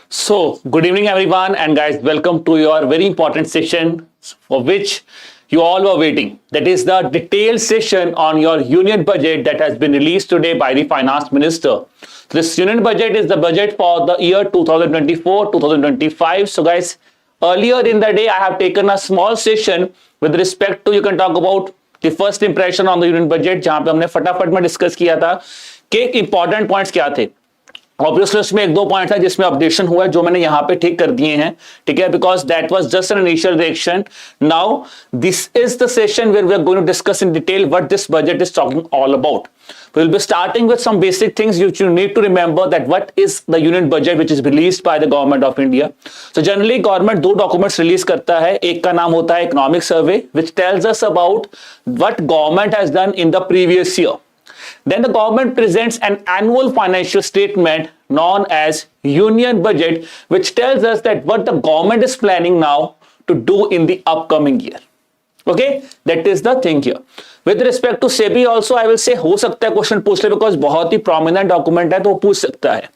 So, good evening, everyone, and guys, welcome to your very important session for which you all were waiting. That is the detailed session on your union budget that has been released today by the finance minister. This union budget is the budget for the year 2024-2025. So, guys, earlier in the day, I have taken a small session with respect to, you can talk about the first impression on the union budget, जहां पे हमने फटाफट में discuss किया था कि important points क्या थे। ऑब्वियसली उसमें एक दो पॉइंट है जिसमें अपडेशन हुआ है जो मैंने यहां पे ठीक कर दिए हैं, ठीक है, because that was just an initial reaction. Now this is the session where we are going to discuss in detail what this budget is talking all about. We will be starting with some basic things which you need to remember, that what is the union budget which is released by the government of India. So generally government दो documents release करता है. एक का नाम होता है economic survey which tells us about what government has done in the previous year. Then the government presents an annual financial statement known as union budget which tells us that what the government is planning now to do in the upcoming year. Okay, that is the thing here. With respect to SEBI also I will say हो सकता है question पूछ ले, because बहुत ही prominent document है तो वो पूछ सकता है.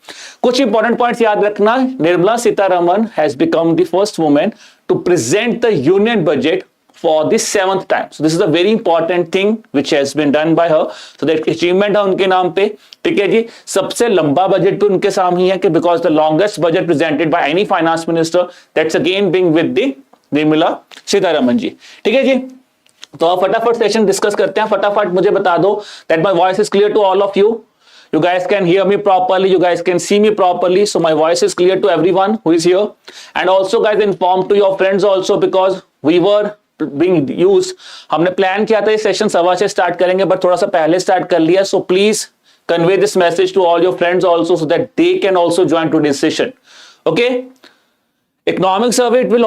कुछ इंपॉर्टेंट पॉइंट्स याद रखना. Nirmala Sitharaman has become the first women to present the union budget for the 7th time. So this is a very important thing which has been done by her. So that achievement है उनके नाम पे. ठीक है जी. सबसे लंबा बजट भी उनके सामने है कि because the longest budget presented by any finance minister, that's again being with the Nirmala Sitharaman जी. ठीक है जी. तो आप फटाफट सेशन डिस्कस करते हैं. फटाफट मुझे बता दो that my voice is clear to all of you. You guys can hear me properly. You guys can see me properly. So my voice is clear to everyone who is here. And also guys inform to your friends also because we were being used. हमने plan किया था ये session 1:15 से start करेंगे but थोड़ा सा पहले start कर लिया. So please convey this message to all your friends also so that they can also join to this session. Okay, economic survey it will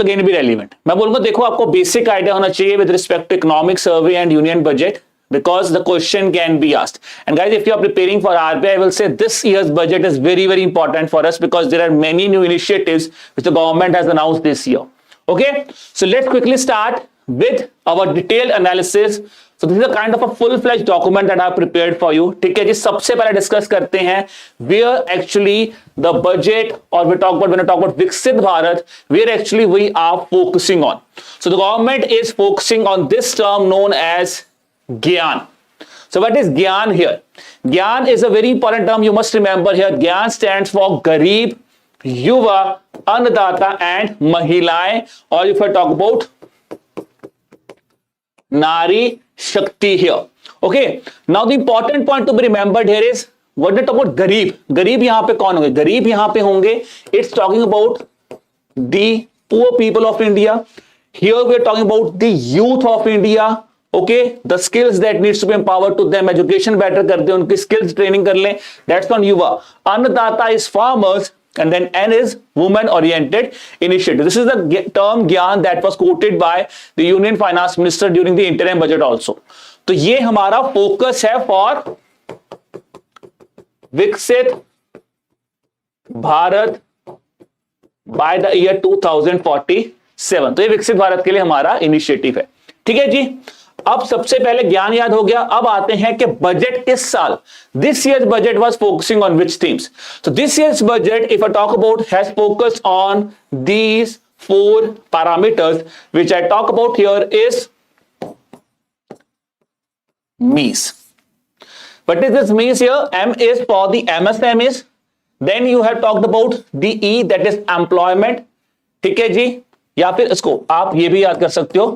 again be relevant. मैं बोलूंगा देखो आपको बेसिक आइडिया होना चाहिए with respect to economic survey and union budget because the question can be asked. And guys, if you are preparing for RBI, I will say this year's budget is very, very important for us because there are many new initiatives which the government has announced this year. Okay, so let's quickly start with our detailed analysis. So this is a kind of a full-fledged document that I have prepared for you. ठीक है जी. सबसे पहले discuss करते हैं where actually the budget or when I talk about विकसित Bharat, where actually we are focusing on. So the government is focusing on this term known as GYAN. So what is GYAN here? GYAN is a very important term you must remember here. GYAN stands for Garib, युवा, अन्नदाता and महिलाएं, और if I talk about nari shakti here. Okay, now the important point to be remembered here is what we talk about garib. गरीब यहां पे कौन होंगे? गरीब यहां पे होंगे it's talking about the poor people of India. Here we are talking about the youth of India. Okay, the skills that needs to be empowered to them, education better कर दे, उनकी skills training कर लें. That's on युवा. अन्नदाता is farmers. And then N is women oriented initiative. This is the term GYAN that was quoted by the Union Finance Minister during the interim budget also. तो ये हमारा focus है for विकसित Bharat by the year 2047. तो ये विकसित भारत के लिए हमारा इनिशिएटिव है. ठीक है जी. अब सबसे पहले ज्ञान याद हो गया. अब आते हैं कि बजट इस साल, this year's budget was focusing on which themes. तो this year's budget if I talk about has focused on these 4 parameters which I talk about here is MEES. What is this MEES here? M is for the MSMEs. Then you have talked about the E, that is employment. ठीक है जी. या फिर इसको आप ये भी याद कर सकते हो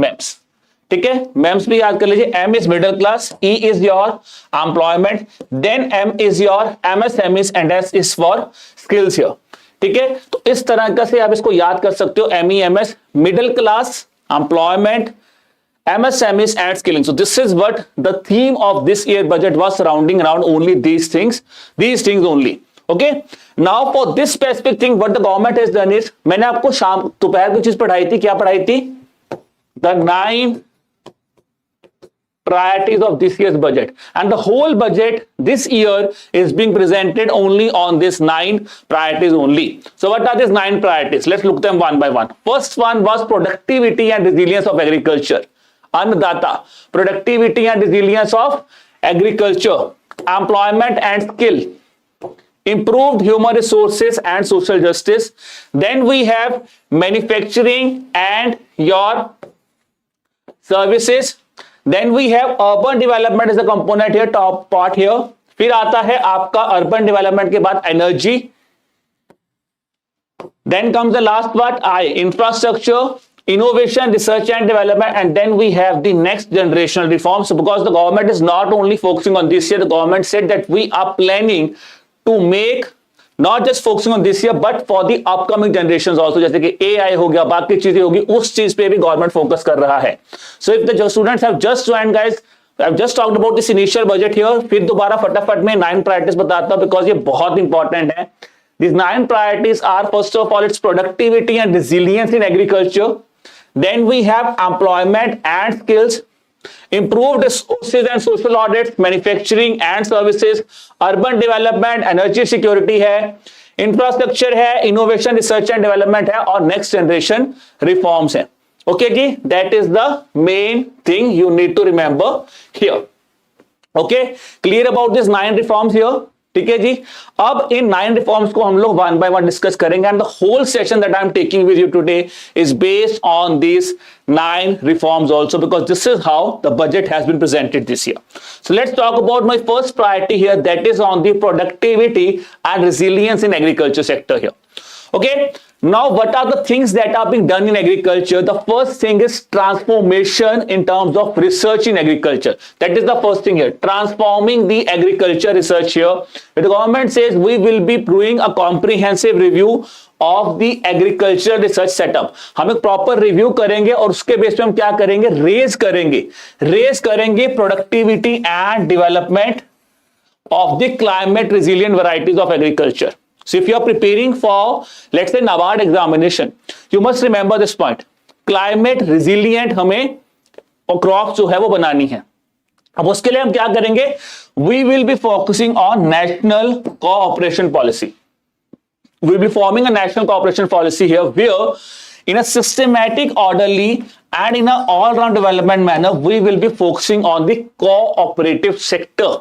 MEMS. ठीक है, MEMS भी याद कर लीजिए. M is middle class, E is your employment, then M is your MSMEs and S is for skills here. ठीक है, तो इस तरह से आप इसको याद कर सकते हो. MEMS, middle class, employment, MSMEs and skilling. So this is what the theme of this year budget was surrounding around only these things only. Okay, now for this specific thing what the government has done is, मैंने आपको शाम दोपहर की चीज पढ़ाई थी. क्या पढ़ाई थी? The 9 priorities of this year's budget, and the whole budget this year is being presented only on this 9 priorities only. So what are these 9 priorities? Let's look them one by one. First one was productivity and resilience of agriculture. Annadata, productivity and resilience of agriculture, employment and skill. improved human resources and social justice. Then we have manufacturing and your services. Then we have urban development is a component here, top part here. फिर आता है आपका urban development के बाद energy. Then comes the last part, infrastructure, innovation, research and development, and then we have the next generational reforms. So because the government is not only focusing on this year, the government said that we are planning to make not just focusing on this year but for the upcoming generations also, जैसे कि AI हो गया, बाकी चीजें होगी, उस चीज पे भी गवर्नमेंट फोकस कर रहा है. So if the students have just joined guys, I've just talked about this initial budget here. फिर दोबारा फटाफट में 9 priorities बताता हूं because ये बहुत इंपॉर्टेंट है. These 9 priorities are first of all its productivity and resilience in agriculture. Then we have employment and skills, improved resources and social audits, manufacturing and services, urban development, energy security है, infrastructure है, innovation, research and development है, और next generation reforms है. Okay ji, that is the main thing you need to remember here. Okay, clear about these 9 reforms here. ठीक है जी. अब इन 9 reforms को हम लोग वन बाय वन डिस्कस करेंगे and the whole session that I am taking with you today is based on this 9 reforms also because this is how the budget has been presented this year. So let's talk about my first priority here, that is on the productivity and resilience in agriculture sector here. Okay, now what are the things that are being done in agriculture? The first thing is transformation in terms of research in agriculture. That is the first thing here, transforming the agriculture research here. The government says we will be doing a comprehensive review of the agriculture research setup. हम एक proper review करेंगे और उसके base पे हम क्या करेंगे, raise करेंगे productivity and development of the climate resilient varieties of agriculture. So if you are preparing for, let's say, NABARD examination, you must remember this point. Climate resilient हमें crop जो है वो बनानी है. अब उसके लिए हम क्या करेंगे, we will be focusing on national cooperation policy. We will be forming a national cooperation policy here where in a systematic, orderly and in an all-round development manner, we will be focusing on the cooperative sector.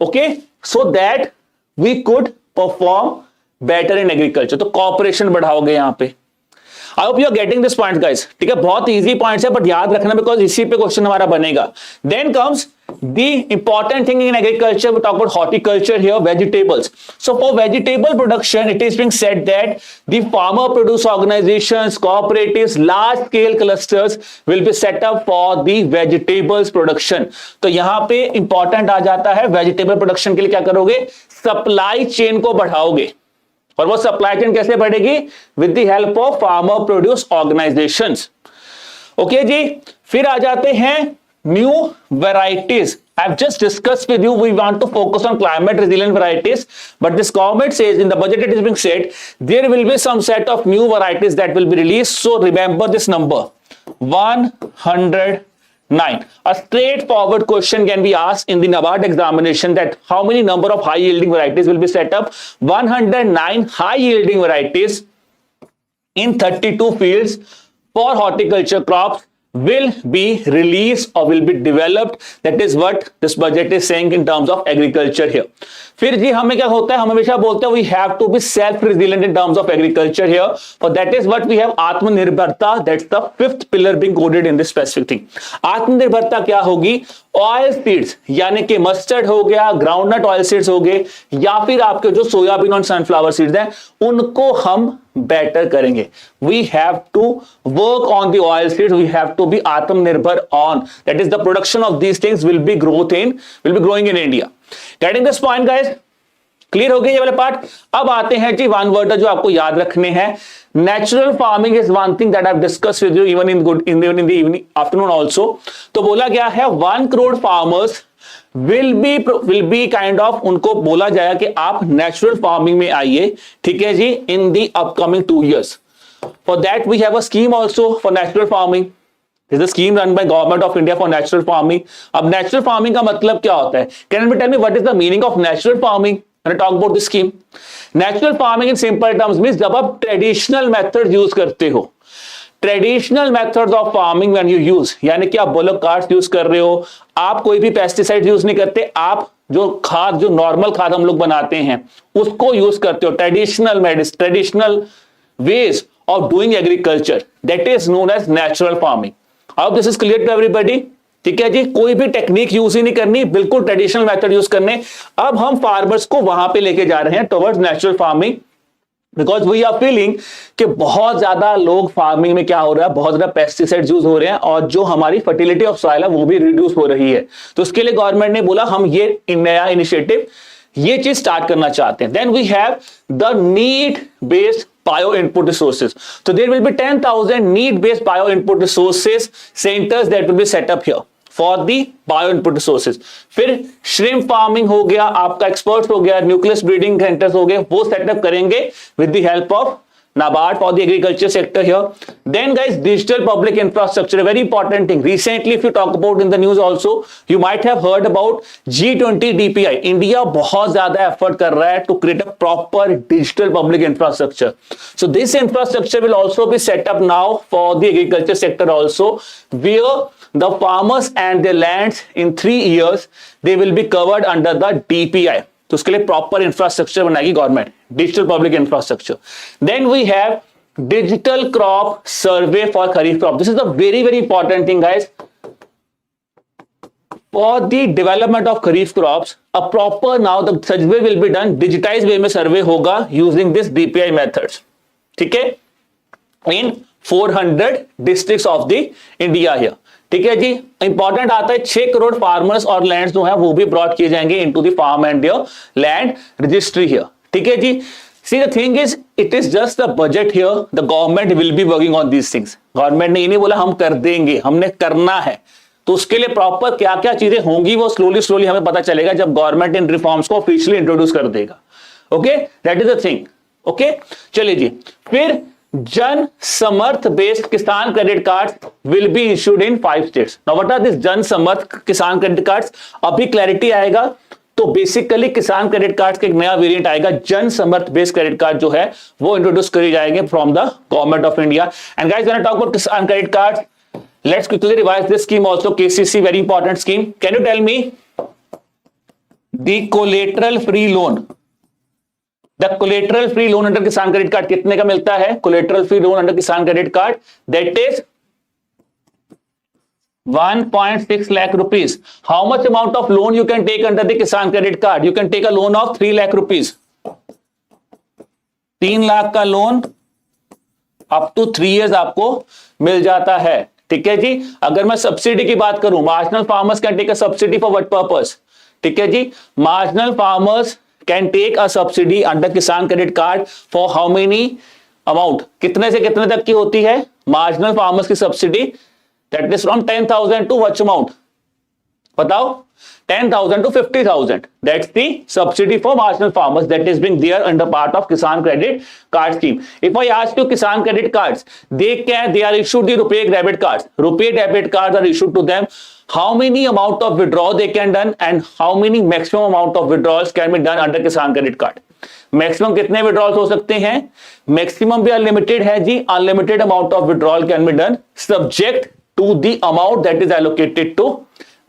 Okay, so that we could perform better in agriculture. तो cooperation बढ़ाओगे यहां पे. I hope you are getting this point guys. ठीक है, बहुत easy points है but याद रखना because इसी पे क्वेश्चन हमारा बनेगा. Then comes the important thing in agriculture. We talk about horticulture here, vegetables. So for vegetable production, it is being said that the farmer produce organizations, cooperatives, large scale clusters will be set up for the vegetables production. तो यहां पे important आ जाता है, vegetable production के लिए क्या करोगे, supply chain को बढ़ाओगे. और वो सप्लाई चेन कैसे बढ़ेगी, with the help of farmer produce organisations. Okay जी, फिर आ जाते हैं new varieties. I have just discussed with you, we want to focus on climate resilient varieties, but this government says in the budget it is being said there will be some set of new varieties that will be released. So remember this number 109. A straightforward question can be asked in the NABARD examination that how many number of high yielding varieties will be set up. 109 high yielding varieties in 32 fields for horticulture crops will be released or will be developed. That is what this budget is saying in terms of agriculture here. फिर जी हमें क्या होता है, हम हमेशा बोलते हैं we have to be self resilient in terms of agriculture here. For that is what we have आत्मनिर्भरता. That's the 5th pillar being coded in this specific thing. आत्मनिर्भरता क्या होगी, ऑयल सीड्स यानी कि मस्टर्ड हो गया, ग्राउंडनट ऑयल सीड्स हो गए, या फिर आपके जो सोयाबीन और सनफ्लावर सीड्स हैं उनको हम बेटर करेंगे. We have to work on the oil seeds, we have to be aatmanirbhar on, that is the production of these things will be growing in India. Getting this point guys, clear हो गया ये वाला part. अब आते हैं जी one word जो आपको याद रखने हैं. Natural farming is one thing that I have discuss with you even in the evening afternoon also. तो बोला गया है 1 crore farmers will be kind of, उनको बोला जाएगा कि आप नेचुरल फार्मिंग में आइए. ठीक है जी, in the upcoming 2 years. For that we have a scheme also for natural farming. This is a scheme run by Government of India for natural farming. अब natural farming का मतलब क्या होता है? Can you tell me what is the meaning of natural farming? When I talk about this scheme, natural farming in simple terms means जब आप traditional methods use करते हो, traditional methods of farming when you use, यानी कि आप block cards use कर रहे हो, आप कोई भी पेस्टिसाइड यूज नहीं करते, आप जो खाद, जो नॉर्मल खाद हम लोग बनाते हैं उसको यूज करते हो, traditional ways of doing agriculture, that is known as natural farming. अब this is clear to everybody, ठीक है जी। कोई भी टेक्निक यूज ही नहीं करनी, बिल्कुल ट्रेडिशनल मेथड यूज करने। अब हम फार्मर्स को वहां पे लेके जा रहे हैं towards natural farming, because we are feeling कि बहुत ज्यादा लोग फार्मिंग में क्या हो रहा है, बहुत ज्यादा पेस्टिसाइड्स यूज हो रहे हैं और जो हमारी फर्टिलिटी ऑफ सॉइल है वो भी रिड्यूस हो रही है। तो उसके लिए गवर्नमेंट ने बोला हम ये नया इनिशिएटिव, ये चीज स्टार्ट करना चाहते हैं। Then we have the need based bio input resources. So there will be 10,000 need based bio input resources centers that will be set up here for the bio input resources. फिर shrimp farming हो गया, आपका experts हो गया, nucleus breeding centers हो गए, वो setup करेंगे with the help of NABARD for the agriculture sector here. Then guys, digital public infrastructure, a very important thing. Recently, if you talk about in the news also, you might have heard about G20 DPI. India बहुत ज़्यादा effort कर रहा है to create a proper digital public infrastructure. So this infrastructure will also be set up now for the agriculture sector also, where the farmers and their lands in 3 years, they will be covered under the DPI. तो उसके लिए proper infrastructure बनाएगी government, digital public infrastructure. Then we have digital crop survey for kharif crop. This is the very very important thing guys, for the development of kharif crops a proper now the survey will be done, digitise way में survey होगा using this DPI methods, ठीक है, in 400 districts of the India here, ठीक है जी। Important आता है 6 crore farmers और lands जो है वो भी ब्रॉड किए जाएंगे into the farm and their land registry here, ठीक है जी। See the thing is, it is just the budget here, the government will be working on these things. Government ने ये नहीं बोला हम कर देंगे, हमने करना है। तो उसके लिए प्रॉपर क्या क्या चीजें होंगी वो स्लोली हमें पता चलेगा जब गवर्नमेंट इन रिफॉर्म्स को ऑफिशियली इंट्रोड्यूस कर देगा। Okay, that is the thing. Okay, चलिए जी। फिर Jan Samarth based Kisan credit card will be issued in 5 states. Now what are this Jan Samarth किसान क्रेडिट कार्ड्स? अभी क्लैरिटी आएगा। तो बेसिकली किसान क्रेडिट कार्ड का एक नया वेरिएंट आएगा, जन समर्थ बेस्ड क्रेडिट कार्ड जो है वो इंट्रोड्यूस करी जाएंगे from the government of India. And guys, when I talk about Kisan credit card, let's quickly revise this scheme also, KCC, very important scheme. Can you tell me the collateral free loan? The collateral free loan under Kisan credit card कितने का मिलता है? Collateral free loan under Kisan credit card that is 1.6 lakh rupees. How much amount of loan you can take under the Kisan credit card? You can take a loan of 3 lakh rupees. 3 lakh का loan up to 3 years आपको मिल जाता है, ठीक है जी। अगर मैं subsidy की बात करूं, marginal farmers can take a subsidy for what purpose? ठीक है जी, marginal farmers can take a subsidy under Kisan credit card for how many amount? कितने से कितने तक की होती है मार्जिनल फार्मर्स की सब्सिडी? That is from 10,000 to what amount? बताओ, 10,000 to 50,000. That's the subsidy for marginal farmers that is being there under part of Kisan Credit Card Scheme. If I ask you Kisan Credit Cards, they are issued the Rupee debit cards. Rupee debit cards are issued to them. How many amount of withdrawal they can done and how many maximum amount of withdrawals can be done under Kisan Credit Card? Maximum कितने withdrawals हो सकते हैं? Maximum भी unlimited है जी, unlimited amount of withdrawal can be done subject to the amount that is allocated to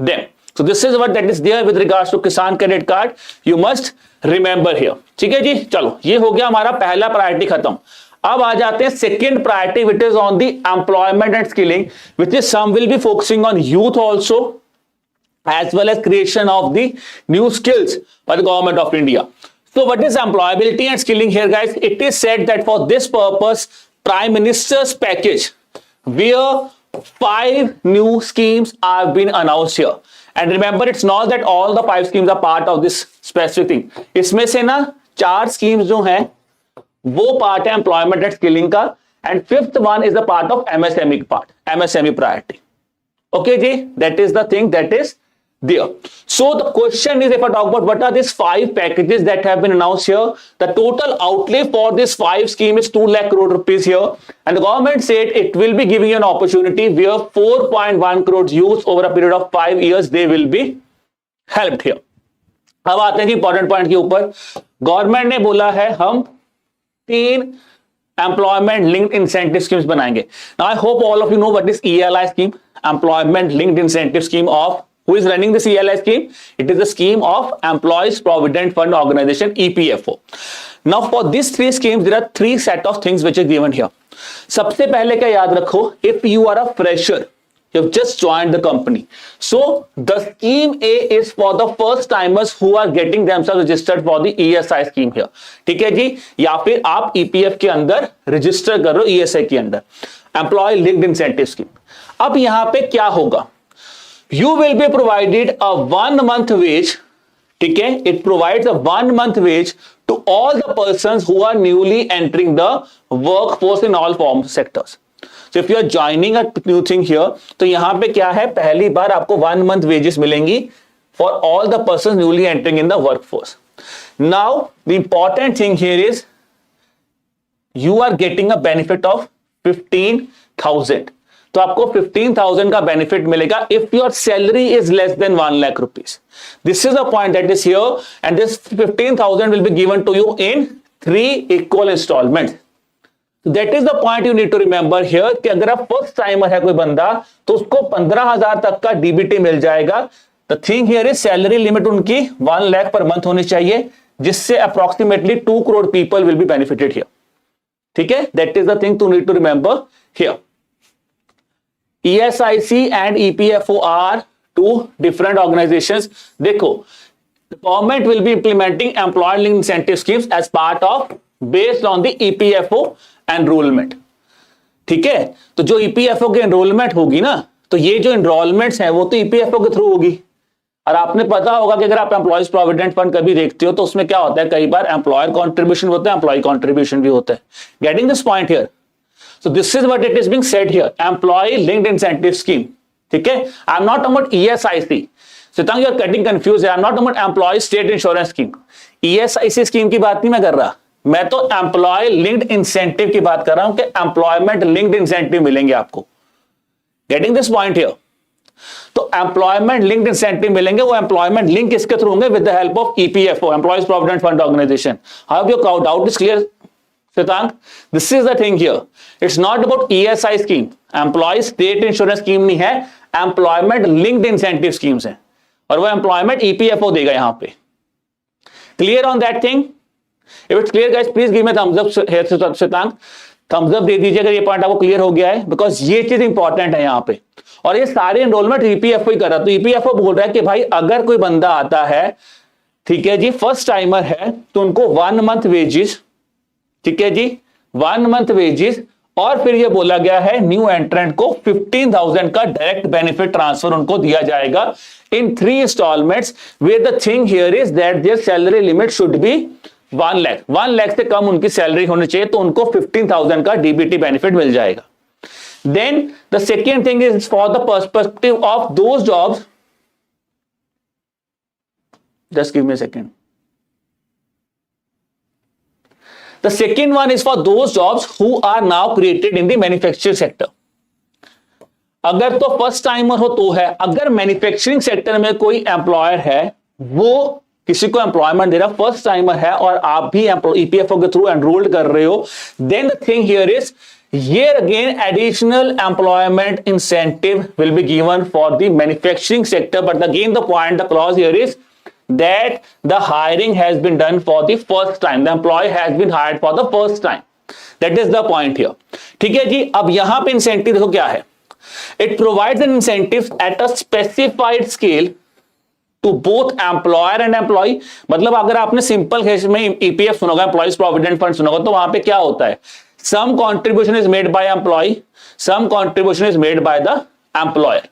them. So this is what that is there with regards to Kisan Credit Card. You must remember here. ठीक है जी, चलो ये हो गया हमारा पहला priority खत्म। अब आ जाते हैं second priority which is on the employment and skilling, which is some will be focusing on youth also as well as creation of the new skills by the government of India. So what is employability and skilling here guys? It is said that for this purpose Prime Minister's package where 5 new schemes have been announced here. And remember, it's not that all the 5 schemes are part of this specific thing. इसमें से ना 4 schemes जो हैं वो part है employment and skilling का, and 5th one is the part of MSME part, MSME priority. Okay ji, that is the thing that is there. So the question is, if I talk about what are these 5 packages that have been announced here, the total outlay for this 5 scheme is 2 lakh crore rupees here, and the government said it will be giving you an opportunity where 4.1 crores youths over a period of 5 years they will be helped here. अब आते हैं जी important point के ऊपर। Government ने बोला है हम 3 employment linked incentive schemes बनाएंगे। Now I hope all of you know what is ELI scheme, employment linked incentive scheme of Who is running the CLI scheme? It is the scheme of Employees Provident Fund Organization, EPFO. Now for these three schemes, there are three set of things which are given here. सबसे पहले क्या याद रखो, if you are a fresher, you have just joined the company, so the scheme A is for the first timers who are getting themselves registered for the ESI scheme here. ठीक है जी, या फिर आप EPF के अंदर register कर रहे हो ESI के अंदर, एम्प्लॉय लिंक्ड इंसेंटिव स्कीम. अब यहां पे क्या होगा, you will be provided a 1 month wage. ठीक है, it provides a 1 month wage to all the persons who are newly entering the workforce in all forms sectors. So if you are joining a new thing here, तो यहां पे क्या है, पहली बार आपको 1 month wages मिलेंगी for all the persons newly entering in the workforce. Now the important thing here is you are getting a benefit of 15,000. तो आपको 15,000 का बेनिफिट मिलेगा if your salary is less than 1 lakh rupees. This is a point that is here and this 15,000 will be given to you in 3 equal instalment. That is the point you need to remember here कि अगर आप first timer है कोई बंदा तो उसको 15,000 तक का डीबीटी मिल जाएगा. The thing here is salary limit उनकी 1 लाख पर मंथ होनी चाहिए, जिससे approximately 2 crore people will be benefited here. ठीक है, that is the thing to need to remember here. ESIC and EPFO are two different organizations. देखो, the government will be implementing employer linked incentive schemes as part of based on the EPFO enrollment. ठीक है, तो जो EPFO की enrollment होगी ना, तो ये जो enrollments है वो तो EPFO के थ्रू होगी. और आपने पता होगा कि अगर आप एम्प्लॉयज प्रोविडेंट फंड कभी देखते हो तो उसमें क्या होता है, कई बार एम्प्लॉयर कॉन्ट्रीब्यूशन होता है, एम्प्लॉय कॉन्ट्रीब्यूशन भी होता है. Getting this point here. So this is what it is being said here, employee linked incentive scheme. ठीक है, I'm not talking about ESIC. So you are getting confused. I'm not talking about employee state insurance scheme. ESIC scheme की बात नहीं मैं कर रहा, मैं तो employee linked incentive की बात कर रहा हूं कि employment linked incentive मिलेंगे आपको. Getting this point here. तो employment linked incentive मिलेंगे, वो employment link किसके थ्रू होंगे, with the help of EPFO, Employees Provident Fund Organization. I hope your doubt is clear. Sitank, this is the thing here. It's not about ESI scheme. Employee state insurance scheme नहीं है, employment linked incentive schemes है, और वो employment EPFO देगा यहां पे. Clear on that thing? If it's clear guys, please give me thumbs up here. Sitank, thumbs up दे दीजिए अगर ये पॉइंट आपको क्लियर हो गया है, बिकॉज ये चीज इंपॉर्टेंट है यहां पे. और ये सारे एनरोलमेंट EPFO ही कर रहा है. तो EPFO बोल रहा है कि भाई अगर कोई बंदा आता है, ठीक है जी, फर्स्ट टाइमर है, तो उनको 1 month wages, ठीक है जी, 1 month wages, और फिर ये बोला गया है न्यू एंट्रेंट को 15,000 का डायरेक्ट बेनिफिट ट्रांसफर उनको दिया जाएगा in 3 instalments. Where the thing here is that their salary limit should be 1 lakh. 1 lakh से कम उनकी सैलरी होनी चाहिए, तो उनको 15,000 का डीबीटी बेनिफिट मिल जाएगा. Then the second thing is for the perspective of those jobs. Just give me a second. The second one is for those jobs who are now created in the manufacturing sector. अगर तो first timer हो तो है, अगर manufacturing sector में कोई employer है, वो किसी को एम्प्लॉयमेंट दे रहा, फर्स्ट टाइमर है और आप भी EPFO के थ्रू एनरोल्ड कर रहे हो, then the thing here is here again additional employment incentive will be given for the manufacturing sector. But again the point, the clause here is that the hiring has been done for the first time, the employee has been hired for the first time. That is the point here. ठीक है जी. अब यहां पे incentive देखो क्या है, it provides an incentive at a specified scale to both employer and employee. मतलब अगर आपने सिंपल केस में EPF सुना होगा, एम्प्लॉइज प्रोविडेंट फंड सुना होगा, तो वहां पे क्या होता है, some contribution is made by employee, some contribution is made by the employer.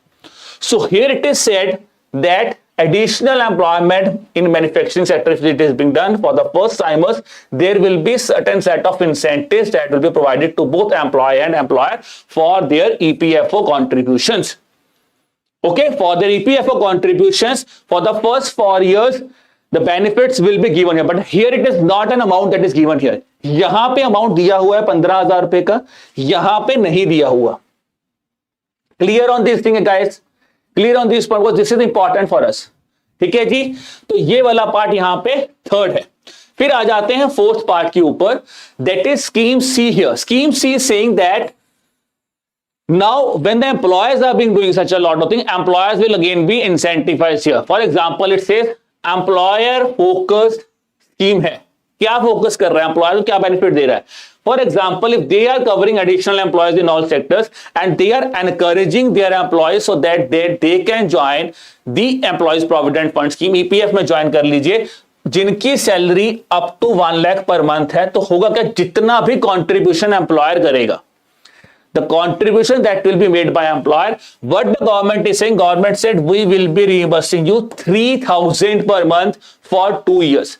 So here it is said that additional employment in manufacturing sector, if it is being done for the first timers, there will be certain set of incentives that will be provided to both employee and employer for their EPFO contributions. Okay, for their EPFO contributions for the first 4 years, the benefits will be given here, but here it is not an amount that is given here. यहां पे amount दिया हुआ है 15,000 रुपए का, यहां पे नहीं दिया हुआ. Clear on this thing guys, clear on this point, this is important for us. ठीक है जी. तो ये वाला पार्ट यहां पे थर्ड है. फिर आ जाते हैं फोर्थ पार्ट के ऊपर, that is scheme C. Here scheme C is saying that Now, when the employers are being doing such a lot of things, employers will again be incentivized here. For example, it says employer focused scheme है. क्या focus कर रहा है employer को, क्या benefit दे रहा है? For example, if they are covering additional employees in all sectors and they are encouraging their employees so that they can join the employees provident fund scheme, EPF में join कर लीजिए, जिनकी salary up to 1 lakh पर month है, तो होगा क्या, जितना भी कॉन्ट्रीब्यूशन एम्प्लॉयर करेगा, the contribution that will be made by employer, what the government is saying, government said we will be reimbursing you 3,000 per month for 2 years,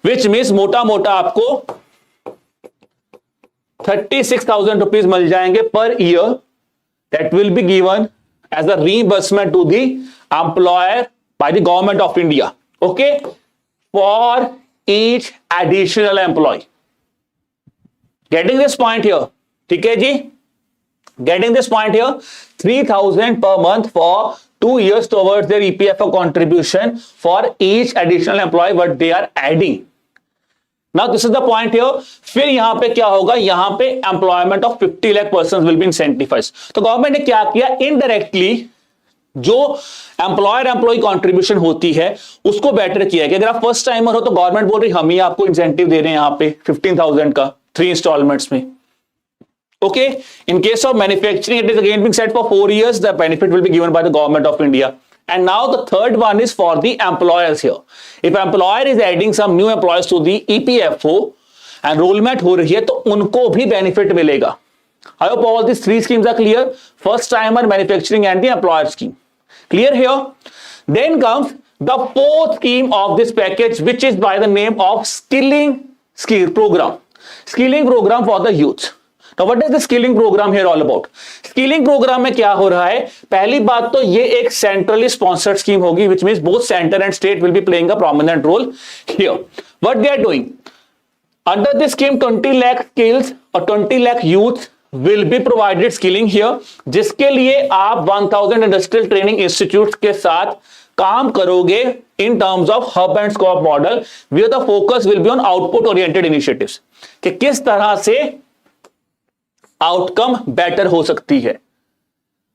which means मोटा मोटा आपको 36,000 rupees मिल जाएंगे per year, that will be given as a reimbursement to the employer by the government of India, okay, for each additional employee. Getting this point here? ठीक है जी? Getting this point here, 3,000 per month for 2 years towards their EPFO contribution for each additional employee what they are adding. Now this is the point here. फिर यहां पे क्या होगा, यहां पे employment of 50 lakh persons will be incentivized. तो government ने क्या किया, इनडायरेक्टली जो एम्प्लॉयर एम्प्लॉय कॉन्ट्रीब्यूशन होती है उसको बेटर किया कि अगर आप फर्स्ट टाइमर हो तो गवर्नमेंट बोल रही हम ही आपको इंसेंटिव दे रहे हैं यहां पे 15,000 का 3 इंस्टॉलमेंट्स में. Okay, in case of manufacturing, it is again being set for 4 years. The benefit will be given by the government of India. And now the third one is for the employers here. If employer is adding some new employees to the EPFO, enrollment हो रही है तो उनको भी benefit मिलेगा. I hope all these 3 schemes are clear. First timer, manufacturing and the employer scheme. Clear here? Then comes the 4th scheme of this package, which is by the name of skilling program. Skilling program for the youth. Now what is the skilling program here all about? Skilling program में क्या हो रहा है, पहली बात तो ये एक सेंट्रली स्पॉन्सर्ड स्कीम होगी, which means both center and state will be playing a prominent role here. What they are doing? Under this scheme 20 lakh skills or 20 lakh youth will be provided skilling here, जिसके लिए आप 1000 industrial training institute के साथ काम करोगे in terms of hub and spoke model, where the focus will be on output oriented initiatives. कि किस तरह से आउटकम बेटर हो सकती है.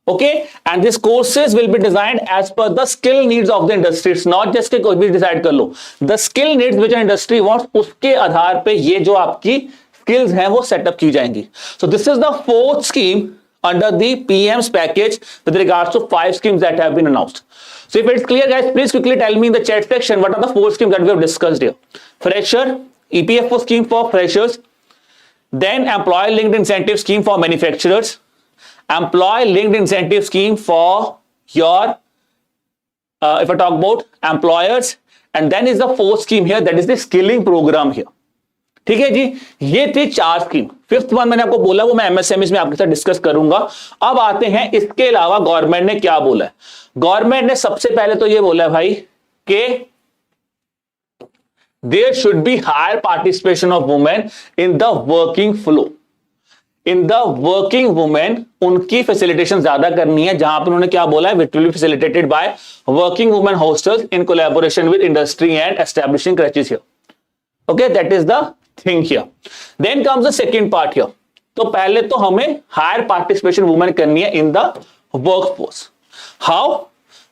Okay, and this courses will be designed as per the skill needs of the industry. It's not just कि कोई भी डिसाइड कर लो, the skill needs which industry wants, उसके आधार पे ये जो आपकी स्किल्स हैं वो सेटअप की जाएंगी. सो this is the 4th scheme under the PM's package with regards to 5 schemes that have been announced. So if it's clear guys, please quickly tell me in the chat section what are the 4 schemes that we have discussed here. Fresher, EPFO scheme for freshers, then employee linked incentive scheme for manufacturers, employee linked incentive scheme for your if I talk about employers, and then is the 4th scheme here, that is the skilling program here. ठीक है जी, ये थी 4 scheme. 5th one मैंने आपको बोला वो मैं MSME में आपके साथ डिस्कस करूंगा. अब आते हैं इसके अलावा गवर्नमेंट ने क्या बोला है. गवर्नमेंट ने सबसे पहले तो ये बोला है भाई कि there should be higher participation of women in the working flow. In the working women उनकी फैसिलिटेशन ज्यादा करनी है, जहां पर उन्होंने क्या बोला है, which will be facilitated by working women hostels in collaboration with industry and establishing crèches here. Okay, that is the thing here. Then comes the second part here. तो पहले तो हमें higher participation women करनी है in the workforce. How?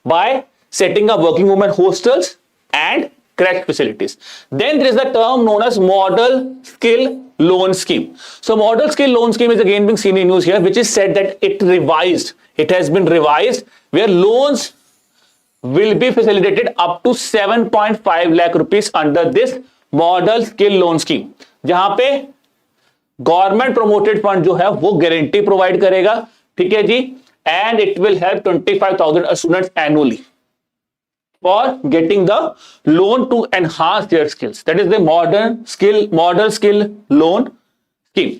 By setting up working women hostels and crèche facilities. Then there is the term known as model skill loan scheme. So model skill loan scheme is again being seen in news here, which is said that it has been revised, where loans will be facilitated up to 7.5 lakh rupees under this model skill loan scheme, जहां पे government promoted fund जो है वो guarantee provide करेगा. ठीक है जी, and it will help 25,000 students annually for getting the loan to enhance their skills. That is the model skill loan scheme.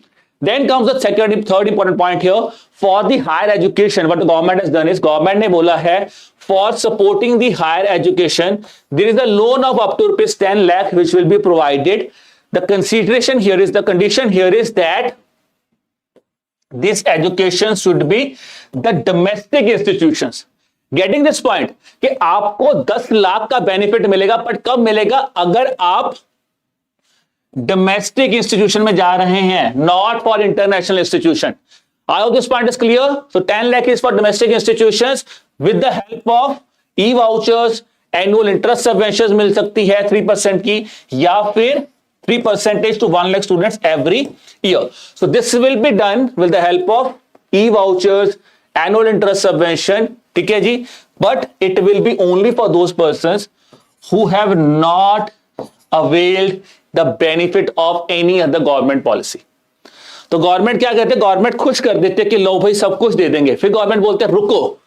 Then comes the third important point here. For the higher education, what the government has done is, government ने बोला है for supporting the higher education, there is a loan of up to rupees 10 lakh which will be provided. The consideration here is, the condition here is that this education should be the domestic institutions. Getting this point कि आपको 10 लाख का benefit मिलेगा, but कब मिलेगा, अगर आप domestic institution में जा रहे हैं, not for international institution. I hope this point is clear. So 10 lakh is for domestic institutions with the help of e-vouchers, annual interest subventions मिल सकती है 3% की, या फिर 3% to 1 lakh students every year. So this will be done with the help of e-vouchers, annual interest subvention, ठीक है जी, but it will be only for those persons who have not availed the benefit of any other government policy. तो government क्या कहते हैं, government खुश कर देते हैं कि लो भाई सब कुछ दे देंगे, फिर गवर्नमेंट बोलते हैं रुको,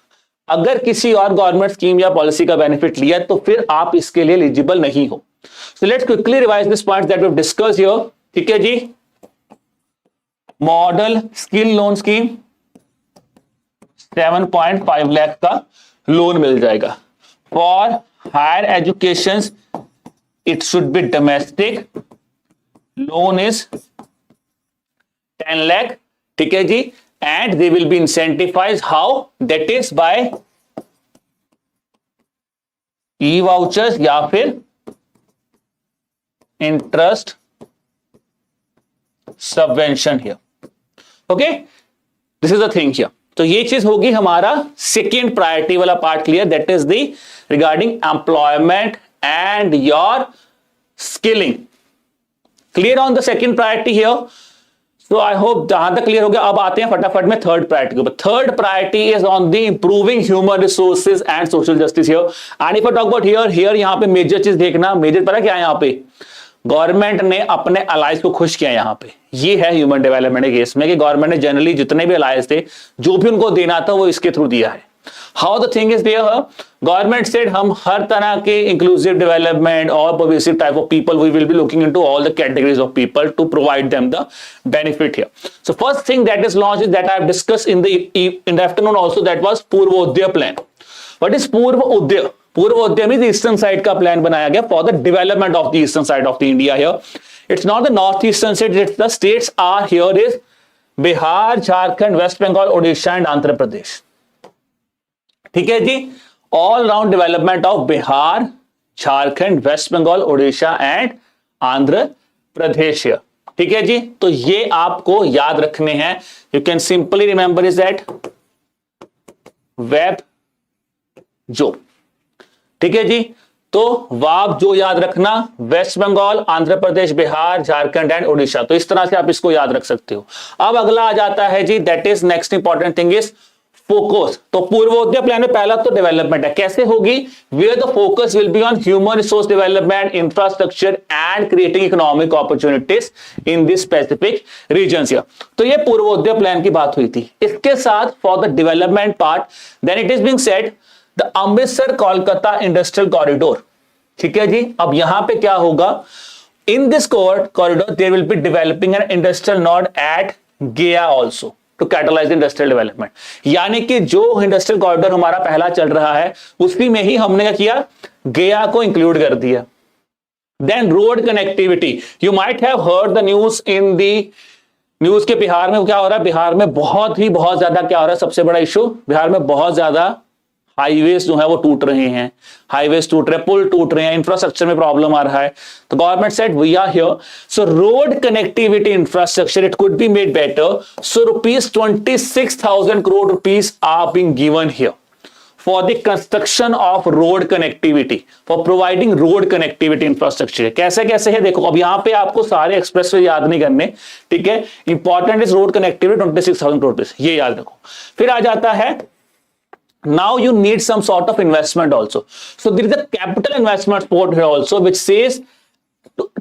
अगर किसी और गवर्नमेंट स्कीम या पॉलिसी का बेनिफिट लिया तो फिर आप इसके लिए एलिजिबल नहीं हो. So let's quickly revise this point that we have discussed here. ठीक है जी, model skill loan scheme 7.5 lakh का लोन मिल जाएगा. For higher education it should be domestic, loan is 10 lakh. ठीक है जी, and they will be incentivized. How? That is by e-vouchers या फिर interest subvention here. Okay, this is the thing here. तो ये चीज होगी हमारा सेकेंड प्रायोरिटी वाला part clear. That is the regarding employment and your skilling. Clear on the second priority here. तो I hope जहां तक क्लियर हो गया. अब आते हैं फटाफट में थर्ड प्रायोरिटी के ऊपर. Third priority is on the improving human resources and social justice here. And if I talk about here यहां पे मेजर चीज देखना, मेजर पता क्या है, यहां पे गवर्नमेंट ने अपने अलायंस को खुश किया. यहां पे ये है ह्यूमन डेवलपमेंट के केस में कि गवर्नमेंट ने जनरली जितने भी अलायंस थे जो भी उनको देना था वो इसके थ्रू दिया है. How the thing is there, government said हम हर तरह के इंक्लूसिव डेवलपमेंट और pervasive type of people we will be looking into all the categories of people to provide them the benefit here. So first thing that is launched is that I have discussed in the afternoon also, that was Purvodaya plan. What is Purvodaya? Purvodaya means eastern side का plan बनाया गया for the development of the eastern side of the India here. It's not the north eastern side, it's the states are here is Bihar, Jharkhand, West Bengal, Odisha and Andhra Pradesh. ठीक है जी, all round development of Bihar, Jharkhand, West Bengal, Odisha and Andhra Pradesh. ठीक है जी, तो ये आपको याद रखने हैं. You can simply remember is that web जो. ठीक है जी, तो वाप जो याद रखना, वेस्ट बंगाल, आंध्र प्रदेश, बिहार, झारखंड एंड ओडिशा. तो इस तरह से आप इसको याद रख सकते हो. अब अगला आ जाता है जी, that is next important thing is focus. तो पूर्वोदय प्लान में पहला तो डेवलपमेंट है. कैसे होगी? Where the focus will be on human resource development, infrastructure and creating economic opportunities in this specific regions. तो ये पूर्वोदय प्लान की बात हुई थी. इसके साथ for the development part then it is being said the Amritsar Kolkata industrial corridor. ठीक है जी, अब यहां पे क्या होगा, in this corridor there will be developing an industrial node at Gaya also to catalyse industrial development. यानी कि जो इंडस्ट्रियल कॉरिडोर हमारा पहला चल रहा है उसी में ही हमने क्या किया, गया को इंक्लूड कर दिया. Then road connectivity. You might have heard the news in the news के बिहार में क्या हो रहा है, बिहार में बहुत ज्यादा क्या हो रहा है, सबसे बड़ा इशू बिहार में बहुत ज्यादा हाईवेज जो है वो टूट रहे हैं, हाईवेज टूट रहे हैं, पुल टूट रहे हैं, इंफ्रास्ट्रक्चर में प्रॉब्लम आ रहा है. तो government said we are here, so road connectivity infrastructure it could be made better. So ₹26,000 crore are being given here for the construction of road connectivity, for providing road connectivity infrastructure. कैसे कैसे है देखो. अब यहां पे आपको सारे expressway याद नहीं करने, ठीक है. Important is road connectivity, ₹26,000 crore, ये याद रखो. फिर आ जाता है now you need some sort of investment also. So there is a capital investment support here also which says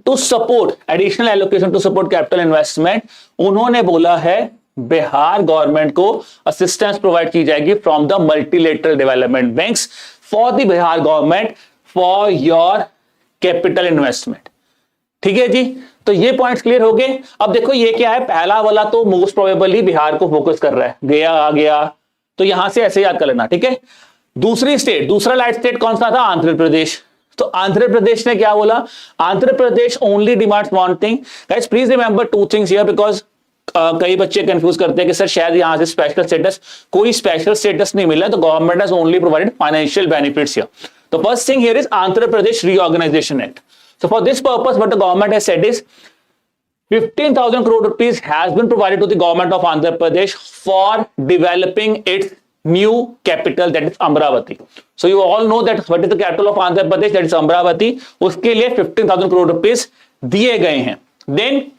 to support additional allocation to support capital investment. उन्होंने बोला है बिहार गवर्नमेंट को असिस्टेंस प्रोवाइड की जाएगी from the multilateral development banks for the Bihar government for your capital investment. ठीक है जी, तो ये पॉइंट्स क्लियर हो गए. अब देखो ये क्या है, पहला वाला तो मोस्ट प्रोबेबली बिहार को फोकस कर रहा है, गया आ गया, तो यहां से ऐसे याद कर लेना. ठीक है, दूसरी स्टेट, दूसरा लाइट स्टेट कौन सा था, आंध्र प्रदेश. तो आंध्र प्रदेश ने क्या बोला, Andhra Pradesh only demands one thing. Guys please remember two things here because कई बच्चे कंफ्यूज करते हैं कि सर शायद यहां से स्पेशल स्टेटस, कोई स्पेशल स्टेटस नहीं मिला, तो government has only provided financial benefits here. तो first thing here is Andhra Pradesh reorganisation act. So for this purpose what the government has said is 15,000 crore rupees has been provided to the government of Andhra Pradesh for developing its new capital, that is Amravati. So you all know that what is the capital of Andhra Pradesh, that is Amravati. उसके लिए 15,000 crore rupees दिए गए हैं. Then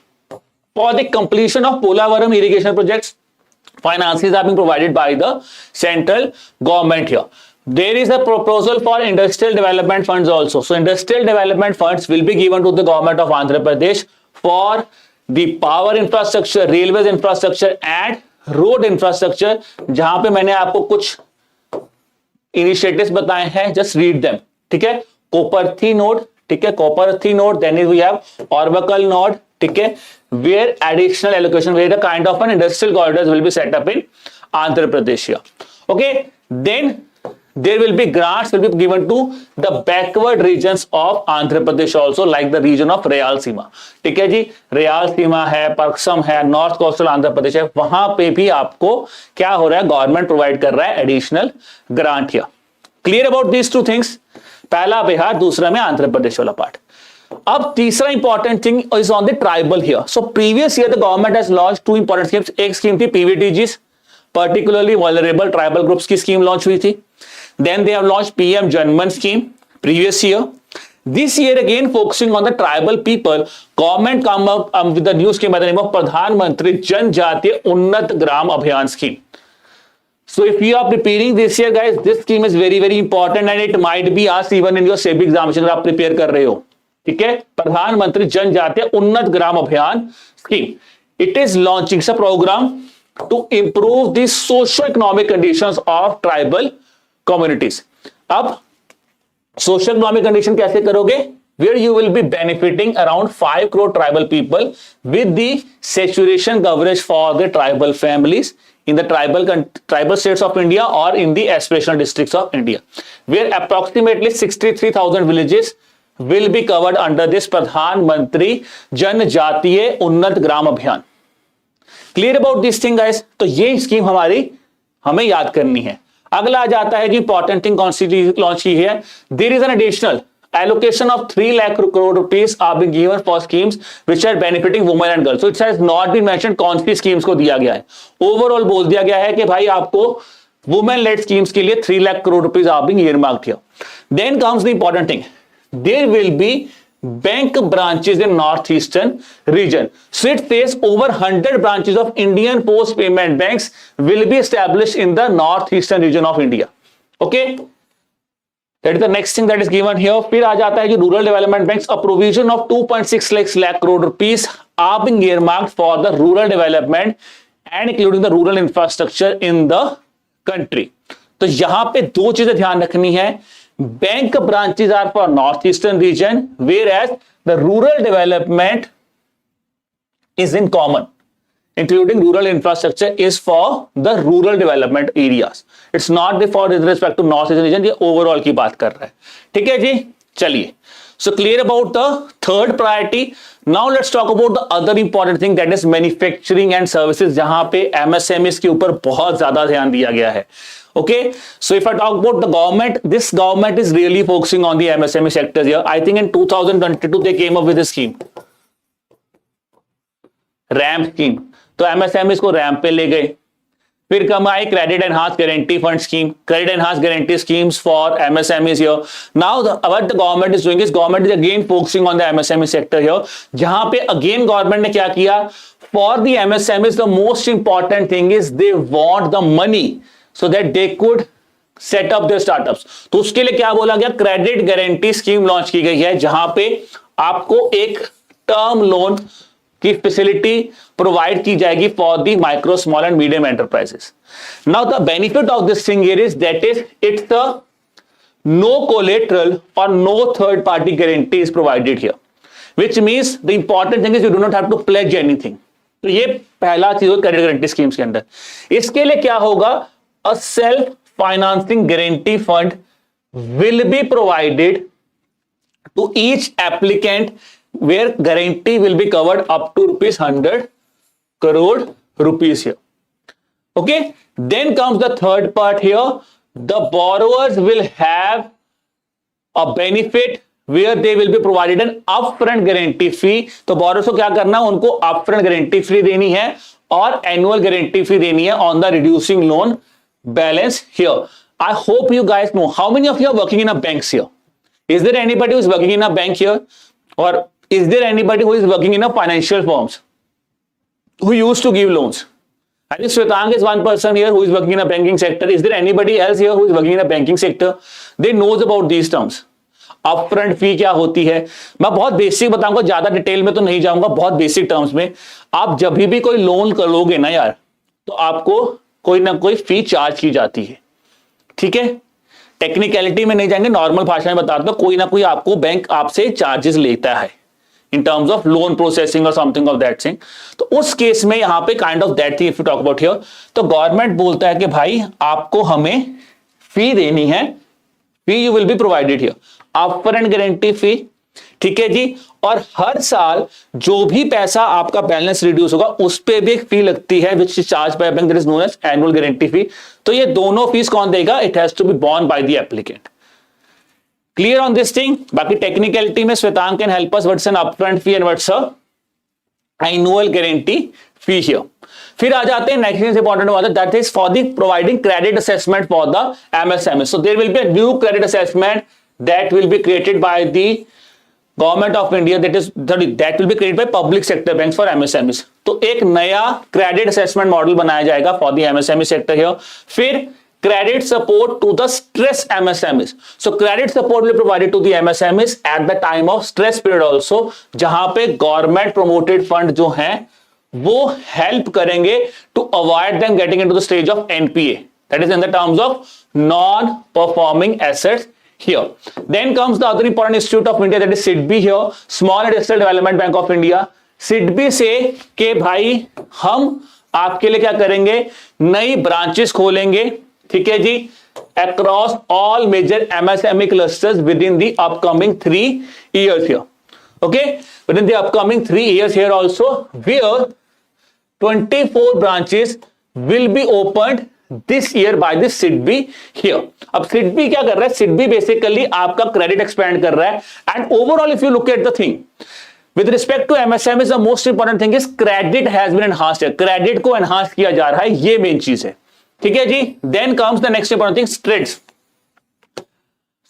for the completion of Polavaram irrigation projects, finances are being provided by the central government here. There is a proposal for industrial development funds also. So industrial development funds will be given to the government of Andhra Pradesh for the power infrastructure, railways infrastructure and road infrastructure. जहां पे मैंने आपको कुछ initiatives बताए हैं, just read them. ठीक है, Kopparthy node, ठीक है, Kopparthy node, then we have Orvakal node, ठीक है, where additional allocation, where the kind of an industrial corridors will be set up in Andhra Pradesh here. Okay, then there will be grants will be given to the backward regions of Andhra Pradesh also, like the region of Rayalaseema. ठीक है जी, Rayalaseema है, Parksam है, north coastal Andhra Pradesh है, वहां पे भी आपको क्या हो रहा है, गवर्नमेंट प्रोवाइड कर रहा है additional grant here. Clear about these two things. पहला बिहार, दूसरा में आंध्र प्रदेश वाला पार्ट. अब तीसरा important thing is on the tribal here. So previous year the government has launched two important schemes. एक स्कीम थी पीवीटीजीस, पर्टिकुलरली वल्नरेबल ट्राइबल ग्रुप्स की scheme launch हुई थी. Then they have launched PM Janman scheme previous year. This year again focusing on the tribal people, government come up with the new scheme by the name of Pradhan Mantri Janjatiya Unnat Gram Abhiyan scheme. So if you are preparing this year guys, this scheme is very very important and it might be asked even in your SEBI examination अगर आप prepare कर रहे हो. ठीक है, प्रधानमंत्री जनजातीय उन्नत ग्राम अभियान scheme. It is launching a program to improve the socio-economic conditions of tribal communities. अब सोशल इकोनॉमिक कंडीशन कैसे करोगे? Where you will be benefiting around 5 crore tribal people with the saturation coverage for the tribal families in the tribal states of India or in the aspirational districts of India, where approximately 63,000 villages will be covered under this Pradhan Mantri जनजातीय उन्नत ग्राम अभियान. Clear about this thing guys. तो ये scheme हमारी हमें याद करनी है. अगला आ जाता है जी इंपॉर्टेंट थिंग कौन सी लॉन्च की है. There is an additional allocation of 3 lakh crore rupees are being given for schemes which are benefiting women and girls. So it has not been mentioned कौन सी schemes को दिया गया है. ओवरऑल बोल दिया गया है कि भाई आपको women led schemes के लिए 3 lakh crore rupees are being earmarked here. Then comes the important thing. There will be bank branches in northeastern region. So it says over 100 branches of Indian Post Payment Banks will be established in the northeastern region of India. Okay, that is the next thing that is given here. फिर आ जाता है कि rural development banks, a provision of 2.6 lakh crore rupees are being earmarked for the rural development and including the rural infrastructure in the country. तो यहां पे दो चीजें ध्यान रखनी है. Bank branches are for northeastern region, whereas the rural development is in common, including rural infrastructure is for the rural development areas. It's not for with respect to northeastern region. ये overall की बात कर रहा है. ठीक है जी, चलिए. So clear about the third priority. Now let's talk about the other important thing, that is manufacturing and services, जहां पे MSMEs के ऊपर बहुत ज्यादा ध्यान दिया गया है. Okay, so if I talk about the government, this government is really focusing on the MSME sectors here. I think in 2022 they came up with a scheme, RAM scheme. तो MSMEs को RAM पे ले गए. फिर come आई credit enhance guarantee fund scheme, credit enhance guarantee schemes for MSMEs here. Now what the government is doing is government is again focusing on the MSME sector here. जहां पे again government ने क्या किया, for the MSMEs the most important thing is they want the money so that they could set up their startups. तो उसके लिए क्या बोला गया, क्रेडिट गारंटी स्कीम लॉन्च की गई है, जहां पे आपको एक टर्म लोन की फैसिलिटी प्रोवाइड की जाएगी for the micro small and medium enterprises. Now the benefit of this thing here is that is it's a no collateral और no third party guarantee is provided here, which means the important thing is you do not have to pledge anything. तो ये पहला चीज है credit guarantee schemes के अंदर. इसके लिए क्या होगा, a self financing guarantee fund will be provided to each applicant where guarantee will be covered up to rupees 100 crore rupees here. Okay, then comes the third part here. The borrowers will have a benefit where they will be provided an upfront guarantee fee। तो borrows को क्या करना है, उनको upfront guarantee fee देनी है और annual guarantee fee देनी है on the reducing loan balance here। I hope you guys know how many of you are working in a banks here? Is there anybody who is working in a bank here, or is there anybody who is working in a financial firms who used to give loans? I think Shwetank is one person here who is working in a banking sector. Is there anybody else here who is working in a banking sector? They knows about these terms. Upfront fee क्या होती है, मैं बहुत basic बताऊंगा, ज्यादा detail में तो नहीं जाऊंगा, बहुत बेसिक टर्म्स में। आप जब भी कोई लोन करोगे ना यार, तो आपको कोई ना कोई फी चार्ज की जाती है, ठीक है। टेक्निकलिटी में नहीं जाएंगे, नॉर्मल भाषा में बताता हूं, कोई ना कोई आपको बैंक आपसे चार्जेस लेता है in terms of loan processing or something of that thing। तो उस केस में यहां पे kind of that thing if you talk about here, तो गवर्नमेंट बोलता है कि भाई आपको हमें फी देनी है, fee you will be provided here, upfront guarantee fee, ठीक है जी। और हर साल जो भी पैसा आपका बैलेंस रिड्यूस होगा उस पे भी एक फी लगती है which is charge by bank, that is known as annual guarantee fee. तो ये दोनों फीस कौन देगा, it has to be borne by the applicant. Clear on this thing. बाकी टेक्निकलिटी में Shwetank can help us, what's an upfront fee and what's a annual guarantee fee here. फिर आ जाते हैं नेक्स्ट इंपॉर्टेंट बात है, that is for the providing credit assessment for the MSME. So there will be a new credit assessment that will be created by the government of India, that will be created by public sector banks for MSMEs। तो एक नया credit assessment model बनाया जाएगा for the MSME sector here. फिर credit support to the stress MSMEs। So credit support will provided to the MSMEs at the time of stress period also, जहां पे government promoted fund जो हैं वो help करेंगे to avoid them getting into the stage of NPA, that is in the terms of non performing assets here। Then comes the other important institute of India, that is SIDBI here, Small Industrial Development Bank of India। SIDBI से के भाई हम आपके लिए क्या करेंगे, नई branches खोलेंगे, ठीक है जी, across all major MSME clusters within the upcoming 3 years here। Okay, within the upcoming 3 years here also, where 24 branches will be opened this year by this SIDBI here. अब SIDBI क्या कर रहा है, SIDBI बेसिकली आपका credit expand कर रहा है। And overall if you look at the thing with respect to MSME, the most important thing is credit has been enhanced. Credit को एनहांस किया जा रहा है, ये मेन चीज है, ठीक है जी। Then comes the next important thing, TReDS.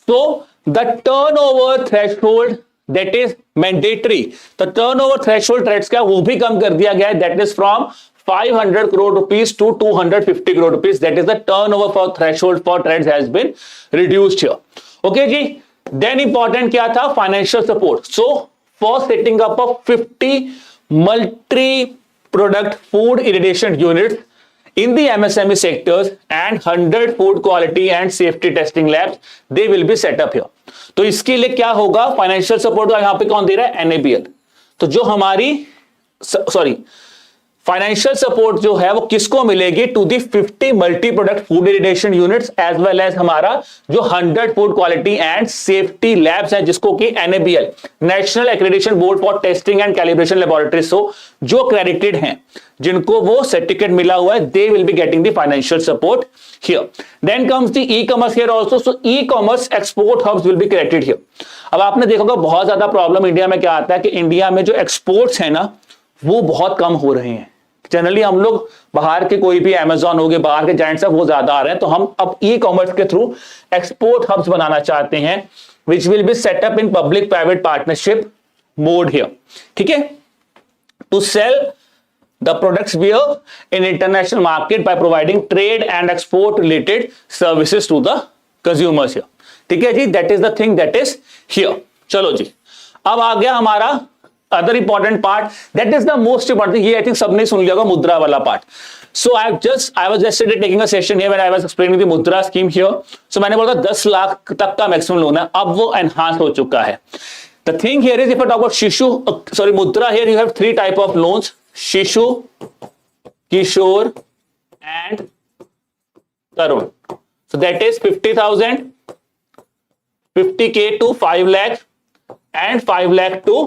So the turnover threshold that is mandatory, the turnover threshold TReDS का वो भी कम कर दिया गया है, that is from 500 crore rupees to 250 crore rupees, that is the turnover for threshold for trades has been reduced here। Okay जी। then important क्या था, financial support। so for setting up of 50 multi product food irrigation units in the MSME sectors and 100 food quality and safety testing labs, they will be set up here। तो इसके लिए क्या होगा, financial support यहां पे कौन दे रहा है, NABL। तो जो हमारी फाइनेंशियल सपोर्ट जो है वो किसको मिलेगी, to the 50 multi product food irradiation units as well as हमारा जो 100 food quality and safety labs हैं, जिसको कि NABL, national accreditation board for testing and calibration laboratories, so जो क्रेडिटेड हैं, जिनको वो सर्टिफिकेट मिला हुआ है, they will be getting the financial support here. Then comes the e-commerce here also. So e-commerce export hubs will be created here. अब आपने देखा होगा बहुत ज्यादा प्रॉब्लम इंडिया में क्या आता है कि इंडिया में जो एक्सपोर्ट्स है ना वो बहुत कम हो रहे हैं। जनरली हम लोग बाहर के कोई भी Amazon हो गए, बाहर के जायंट्स वो ज्यादा आ रहे हैं, तो हम अब ई-कॉमर्स के थ्रू एक्सपोर्ट हब्स बनाना चाहते हैं, which will be set up in public private partnership mode here, ठीक है, to sell the products where in international market by providing trade and export related services to the consumers here, ठीक है जी। That is the thing that is here. चलो जी, अब आ गया हमारा other important part, that is the most important. ये आई थिंक सबने सुन लिया होगा, मुद्रा वाला part. So I was yesterday taking a session here when I was explaining the मुद्रा स्कीम here। so मैंने बोला 10 लाख तक का मैक्सिमम लोन है, अब वो एनहांस हो चुका है। The thing here is if I talk about Shishu Mudra, here you have 3 type of loans, शिशु, किशोर and Tarun. so that is 50,000, 50K to 5 lakh and 5 lakh to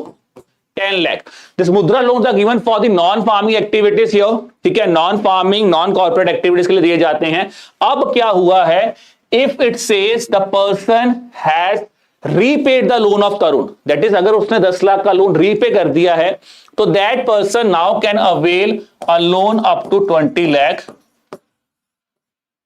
10 lakh। This Mudra loans are given for the non-farming activities here, ठीक है, non-farming, non-corporate activities के लिए दिए जाते हैं। अब क्या हुआ है, if it says the person has repaid the loan of Tarun, that is अगर उसने 10 लाख का लोन रीपे कर दिया है तो that person now can avail a loan up to 20 lakh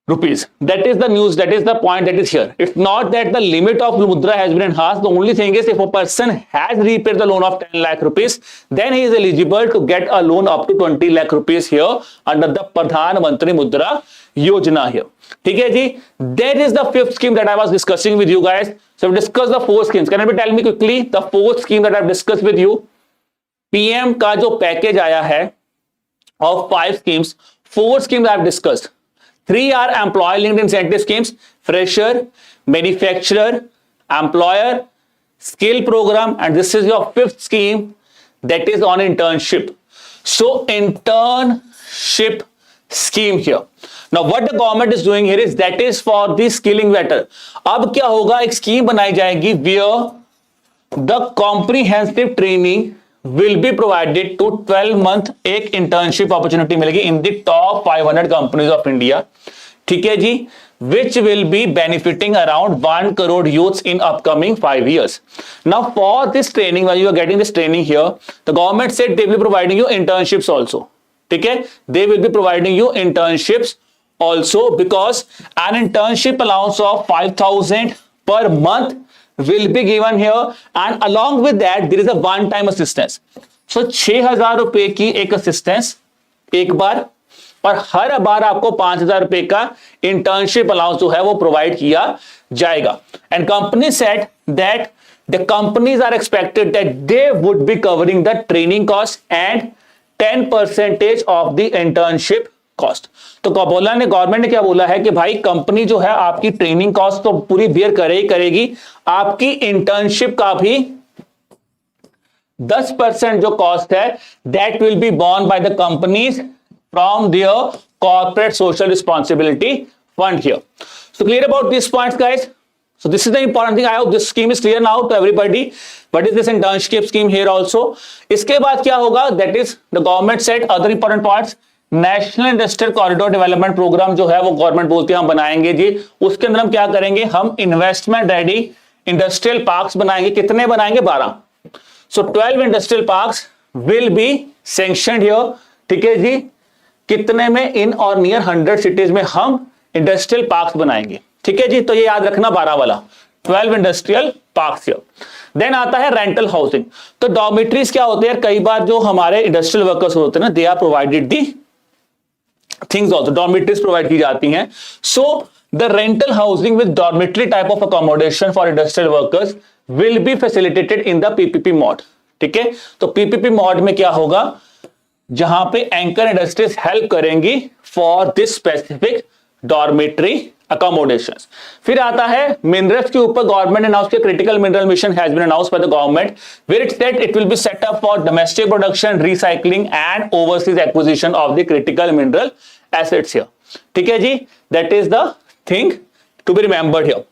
rupees. That is the news, that is the point that is here. It's not that the limit of mudra has been enhanced. The only thing is if a person has repaid the loan of 10 lakh rupees, then he is eligible to get a loan up to 20 lakh rupees here under the Pradhan Mantri Mudra Yojana here. ठीक है जी, that is the fifth scheme that I was discussing with you guys. So we discuss the four schemes. Can you tell me quickly the fourth scheme that I've discussed with you? PM का जो package आया है of 5 schemes, 4 schemes I've discussed. 3 are employee linked incentive schemes: fresher, manufacturer, employer, skill program, and this is your 5th scheme, that is on internship. So internship scheme here. Now what the government is doing here is that is for the skilling better. अब क्या होगा, एक scheme बनाई जाएगी where the comprehensive training will be provided to 12 month एक internship opportunity मिलेगी in the top 500 companies of India. ठीक है जी, which will be benefiting around 1 crore youths in upcoming 5 years. Now for this training, when you are getting this training here, the government said they will be providing you internships also. ठीक है, they will be providing you internships also because an internship allowance of 5,000 per month will be given here, and along with that there is a one time assistance. So 6,000 रुपए की एक assistance एक बार, और हर बार आपको 5,000 रुपए का इंटर्नशिप अलाउंस जो है वो प्रोवाइड किया जाएगा. And company said that the companies are expected that they would be covering the training cost and 10% of the internship cost. तो बोला ने, गवर्नमेंट ने क्या बोला है कि भाई कंपनी जो है आपकी ट्रेनिंग कॉस्ट तो पूरी बेयर करेगी, आपकी इंटर्नशिप का भी 10% जो कॉस्ट है that will be borne by the companies from their corporate social responsibility fund here. So clear about this points guys. So this is the important thing. I hope this scheme is clear now to everybody. What is this internship scheme here also? इसके बाद क्या होगा? That is the government said other important parts. National industrial corridor development programme जो है वो government बोलती है हम बनाएंगे जी. उसके अंदर हम क्या करेंगे, हम इन्वेस्टमेंट रेडी इंडस्ट्रियल पार्क्स बनाएंगे. कितने बनाएंगे? 12. सो 12 industrial parks will be sanctioned here. ठीक है जी, कितने में? इन और नियर 100 सिटीज में हम इंडस्ट्रियल पार्क्स बनाएंगे. ठीक है जी, तो ये याद रखना 12 वाला, 12 इंडस्ट्रियल पार्क्स हियर. देन आता है रेंटल हाउसिंग. तो डॉर्मेट्रीज क्या होते हैं, कई बार जो हमारे इंडस्ट्रियल वर्कर्स होते हैं ना, they are provided the things also, dormitories provide की जाती हैं. So the rental housing with dormitory type of accommodation for industrial workers will be facilitated in the PPP mode. ठीक है, तो पीपीपी मॉड में क्या होगा, जहां पे एंकर इंडस्ट्रीज हेल्प करेंगी for this specific dormitory accommodations. फिर आता है मिनरल्स के ऊपर. गवर्नमेंट ने अनाउंस किया critical mineral mission has been announced by the government where it said it will be set up for domestic production, recycling and overseas acquisition of the critical mineral assets here. ठीक है जी, that is the thing to be remembered here.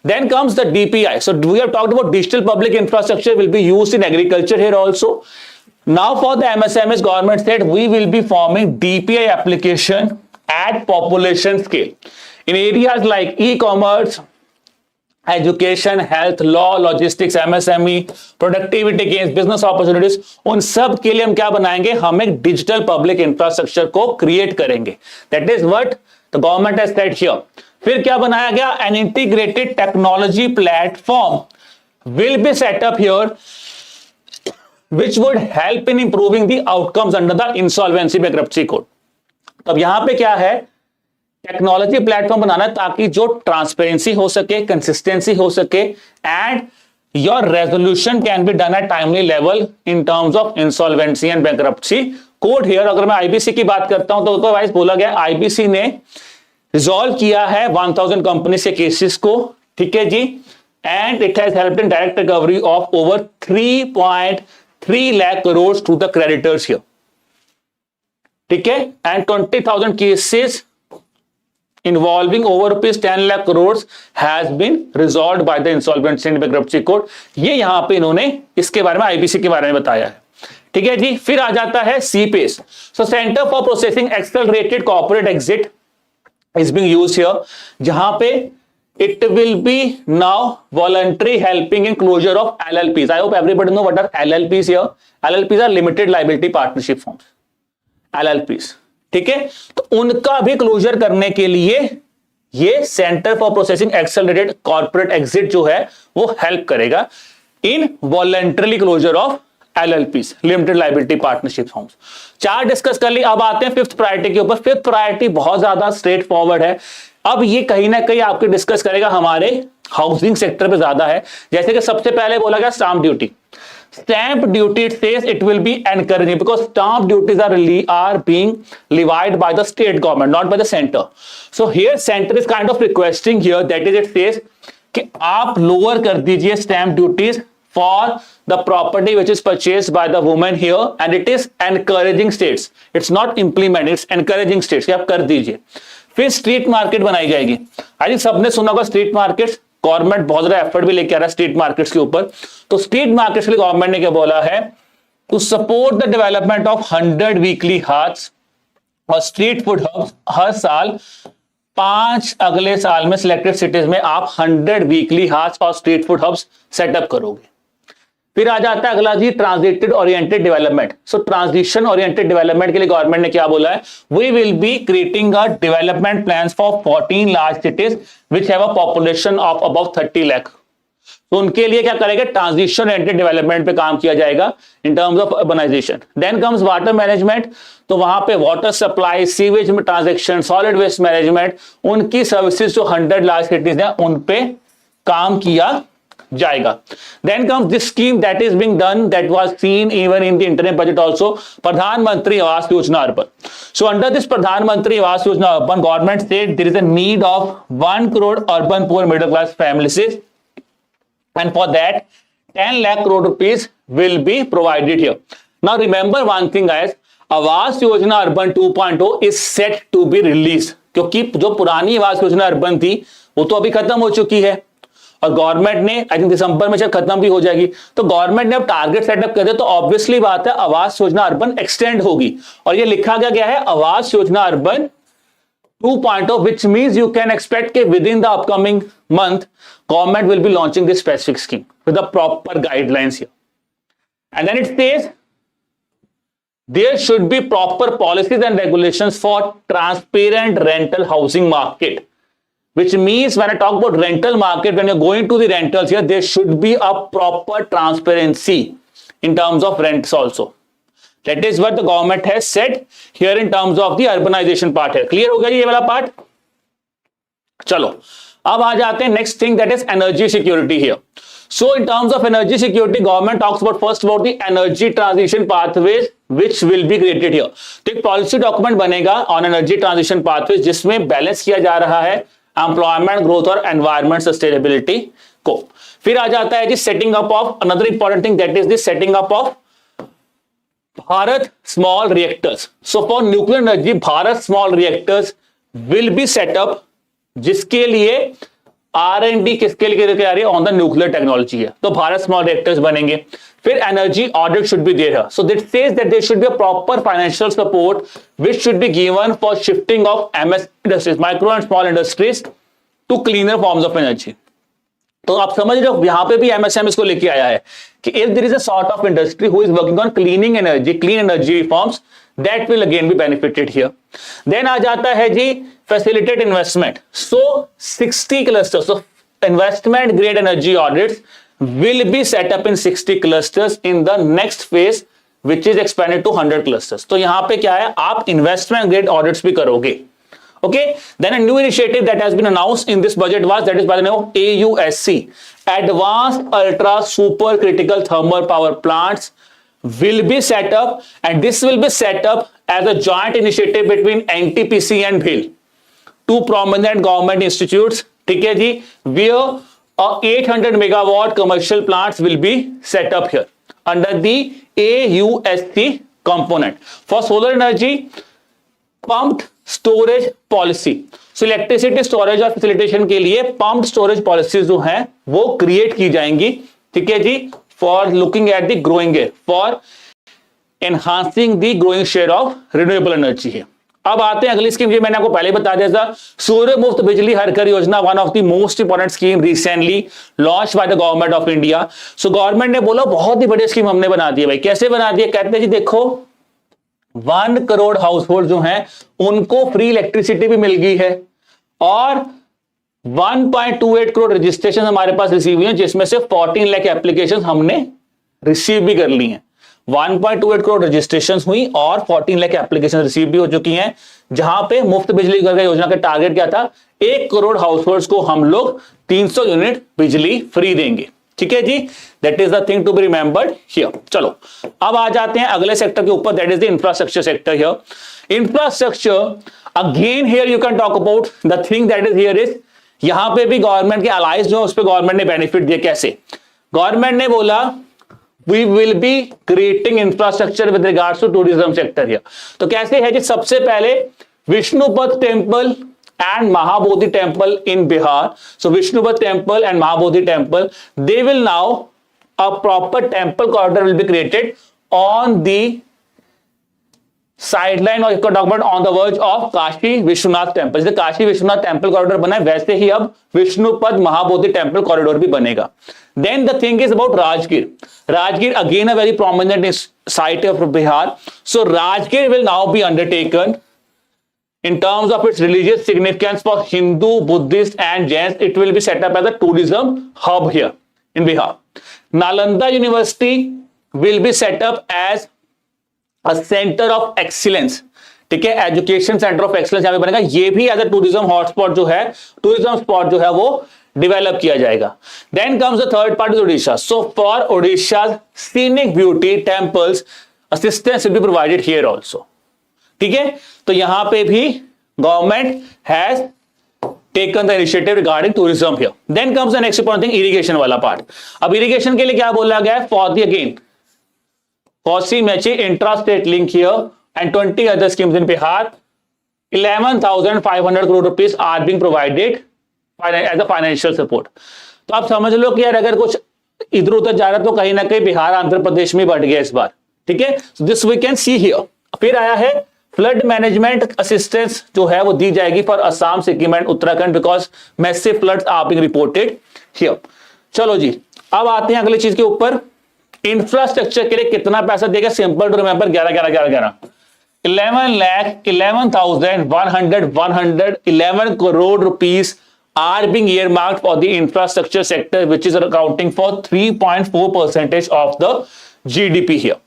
Then comes the DPI. So we have talked about digital public infrastructure will be used in agriculture here also. Now for the MSMEs, government said we will be forming DPI application at population scale. In areas like e-commerce, education, health, law, logistics, MSME, productivity gains, business opportunities, उन सब के लिए हम क्या बनाएंगे, हम एक digital public infrastructure को क्रिएट करेंगे. That is what the government has said here. फिर क्या बनाया गया, an integrated technology platform will be set up here which would help in improving the outcomes under the insolvency bankruptcy code. अब यहां पे क्या है, टेक्नोलॉजी प्लेटफॉर्म बनाना है ताकि जो ट्रांसपेरेंसी हो सके, कंसिस्टेंसी हो सके, and your resolution can be done at timely level in terms of insolvency and bankruptcy code here. अगर मैं आईबीसी की बात करता हूं तो वाइस बोला गया आईबीसी ने रिजॉल्व किया है 1000 कंपनी के केसेस को. ठीक है जी, and it has helped in direct recovery of over 3.3 lakh crores to the creditors here. ठीक है, and 20,000 cases involving over rupees 10 lakh crores has been resolved by the insolvency and bankruptcy court. ये यहां पे इन्होंने इसके बारे में IBC के बारे में बताया है. ठीक है जी, फिर आ जाता है C-PACE. So centre for processing accelerated corporate exit is being used here, जहां पे it will be now voluntary helping in closure of LLPs. I hope everybody know what are LLPs here. LLPs are limited liability partnership forms, LLPs. ठीक है, तो उनका भी closure करने के लिए ये centre for processing accelerated corporate exit जो है वो हेल्प करेगा in voluntary closure of LLPs, limited liability partnership forms. चार डिस्कस कर ली. अब आते हैं फिफ्थ प्रायोरिटी के ऊपर. फिफ्थ प्रायोरिटी बहुत ज्यादा स्ट्रेट फॉरवर्ड है. अब ये कहीं ना कहीं आपके डिस्कस करेगा हमारे हाउसिंग सेक्टर पे ज्यादा है. जैसे कि सबसे पहले बोला गया stamp duty. Stamp duty, it says it will be encouraging because stamp duties are being levied by the state government, not by the center. So here center is kind of requesting here, that is it says कि आप lower कर दीजिए stamp duties for the property which is purchased by the woman here, and it is encouraging states. It's not implementing, it's encouraging states कि आप कर दीजिए. फिर street market बनाई जाएगी. आई थिंक सबने सुना होगा स्ट्रीट मार्केट. गवर्नमेंट बहुत ज्यादा एफर्ट भी लेके आ रहा है स्ट्रीट मार्केट्स के ऊपर. तो स्ट्रीट मार्केट्स के लिए गवर्नमेंट ने क्या बोला है, to support the development of 100 weekly haats और स्ट्रीट फूड हब्स. हर साल 5 अगले साल में सिलेक्टेड सिटीज में आप 100 वीकली हाट्स और स्ट्रीट फूड हब्स सेटअप करोगे. फिर आ जाता है अगला जी, transited oriented development. So transition oriented development के लिए गवर्नमेंट ने क्या बोला है, we will be creating a development plans for 14 large cities which have a population of above 30 lakh. तो उनके लिए क्या करेगा, ट्रांजिशन ओरिएंटेड डेवलपमेंट पे काम किया जाएगा in terms of urbanisation. Then comes water management. तो वहां पे वाटर सप्लाई, सीवेज में ट्रांजेक्शन, सॉलिड वेस्ट मैनेजमेंट, उनकी सर्विसेज जो 100 लार्ज सिटीज हैं उन पे काम किया जाएगा. Then comes this scheme that is being done, that was seen even in the interim budget also, प्रधानमंत्री Awas Yojana urban. So under this प्रधानमंत्री Awas Yojana urban, government said there is a need of 1 crore urban poor middle class families, and for that 10 lakh crore rupees will be provided here. Now remember one thing guys, आवास Yojana urban 2.0 is set to be released, क्योंकि जो पुरानी आवास Yojana urban थी वो तो अभी खत्म हो चुकी है और गवर्नमेंट ने आई थिंक दिसंबर में शायद खत्म भी हो जाएगी. तो गवर्नमेंट ने अब टारगेट सेटअप कर दिया, तो ऑब्वियसली बात है आवास योजना अर्बन एक्सटेंड होगी. और ये लिखा गया है आवास Yojana urban 2.0, which means you can expect कि within the upcoming month government will be launching this specific scheme with the proper guidelines here. And then it says there should be proper policies and regulations for transparent rental housing market. Which means when I talk about rental market, when you're going to the rentals here, there should be a proper transparency in terms of rents also. That is what the government has said here in terms of the urbanization part here. Clear हो गया ये वाला part? चलो अब आ जाते हैं next thing, that is energy security here. So in terms of energy security, government talks about first about the energy transition pathways which will be created here. तो एक पॉलिसी डॉक्यूमेंट बनेगा on energy transition pathways जिसमें balance किया जा रहा है employment growth और environment sustainability को. फिर आ जाता है जी setting up of another important thing, that is the setting up of Bharat small reactors. So for nuclear energy Bharat small reactors will be setup, जिसके लिए R&D किसके लिए आ रही है, ऑन द न्यूक्लियर टेक्नोलॉजी है. तो भारत स्मॉल रिएक्टर्स बनेंगे. फिर energy audit should be there. So that says that there should be a proper financial support which should be given for shifting of MS industries, micro and small industries to cleaner forms of energy. तो आप समझ रहे हो यहां पे भी MSM इसको लेके आया है कि if there is a sort of industry who is working on cleaning energy, clean energy reforms, that will again be benefited here. Then आ जाता है जी facilitate investment. So 60 clusters of investment grade energy audits will be set up in 60 clusters in the next phase which is expanded to 100 clusters. तो यहां पे क्या है, आप investment grade audits भी करोगे. Okay, then a new initiative that has been announced in this budget was, that is by the name of AUSC, Advanced Ultra Super Critical Thermal Power Plants will be set up, and this will be set up as a joint initiative between NTPC and BHEL, two prominent government institutes. ठीक है जी, where 800 megawatt commercial plants will be set up here under the AUSC component. For solar energy, pumped storage policy. So electricity storage और facilitation के लिए pumped storage policies जो हैं वो create की जाएंगी. ठीक है जी, for looking at the growing air, for enhancing the growing share of renewable energy here. अब आते हैं अगली स्कीम, ये मैंने आपको पहले बता दिया था, सूर्य मुफ्त बिजली हर घर योजना, one of the most important scheme recently launch by the government of India. So government ने बोला बहुत ही बड़ी स्कीम हमने बना दी है भाई। कैसे बना दी है? कहते हैं जी देखो 1 करोड़ हाउस होल्ड जो हैं उनको फ्री इलेक्ट्रिसिटी भी मिल गई है और 1.28 करोड़ रजिस्ट्रेशन हमारे पास रिसीव हुई है, जिसमें से 14 लाख एप्लीकेशन हमने रिसीव भी कर ली हैं। 1.28 करोड़ रजिस्ट्रेशन हुई और 14 लाख एप्लीकेशन रिसीव भी हो चुकी हैं, जहां पे मुफ्त बिजली घर का योजना का टारगेट क्या था? 1 करोड़ हाउस होल्ड्स को हम लोग 300 यूनिट बिजली फ्री देंगे। ठीक है जी, that is the thing to be remembered here. चलो अब आ जाते हैं अगले सेक्टर के ऊपर, that is the infrastructure sector here. Infrastructure again here you can talk about the thing that is here is, यहां पे भी गवर्नमेंट के अलाइज जो उस पर गवर्नमेंट ने बेनिफिट दिए। कैसे? गवर्नमेंट ने बोला we will be creating infrastructure with regards to tourism sector here. तो कैसे है जी? सबसे पहले Vishnupad temple and Mahabodhi temple in Bihar. So Vishnupad temple and Mahabodhi temple, they will now, a proper temple corridor will be created on the sideline, or you can talk about on the verge of Kashi Vishwanath temple. जैसे Kashi Vishwanath temple corridor बना है, वैसे ही अब Vishnupad Mahabodhi temple corridor भी बनेगा। Then the thing is about Rajgir. Rajgir again a very prominent site of Bihar. So Rajgir will now be undertaken in terms of its religious significance for Hindu, Buddhist and Jains. It will be set up as a tourism hub here in Bihar. Nalanda University will be set up as a center of excellence. ठीक है, education centre of excellence यहां पे बनेगा। ये भी as a tourism hotspot जो है, tourism spot जो है वो डेवलप किया जाएगा। Then comes the third part is Odisha. So for Odisha scenic beauty temples assistance will be provided here also. ठीक है, तो यहां पे भी government has taken the initiative regarding tourism here. Then comes the next important thing, irrigation वाला part. अब irrigation के लिए क्या बोला गया है? For the again Kosi Mechi intra-state link here and 20 other schemes in Bihar, 11,500 crore rupees are being provided as a financial support. तो आप समझ लो कि यार अगर कुछ इधर उधर जा रहा है तो कहीं ना कहीं बिहार आंध्र प्रदेश में बढ़ गया इस बार। ठीक है, this we can see here. फिर आया है फ्लड मैनेजमेंट असिस्टेंस जो है वो दी जाएगी for Assam, Sikkim and Uttarakhand because massive floods are being reported here. चलो जी, अब आते हैं अगली चीज के ऊपर। इंफ्रास्ट्रक्चर के लिए कितना पैसा देगा? Simple to remember 11 crore rupees are being earmarked for the infrastructure sector, which is accounting for 3.4% of the GDP here.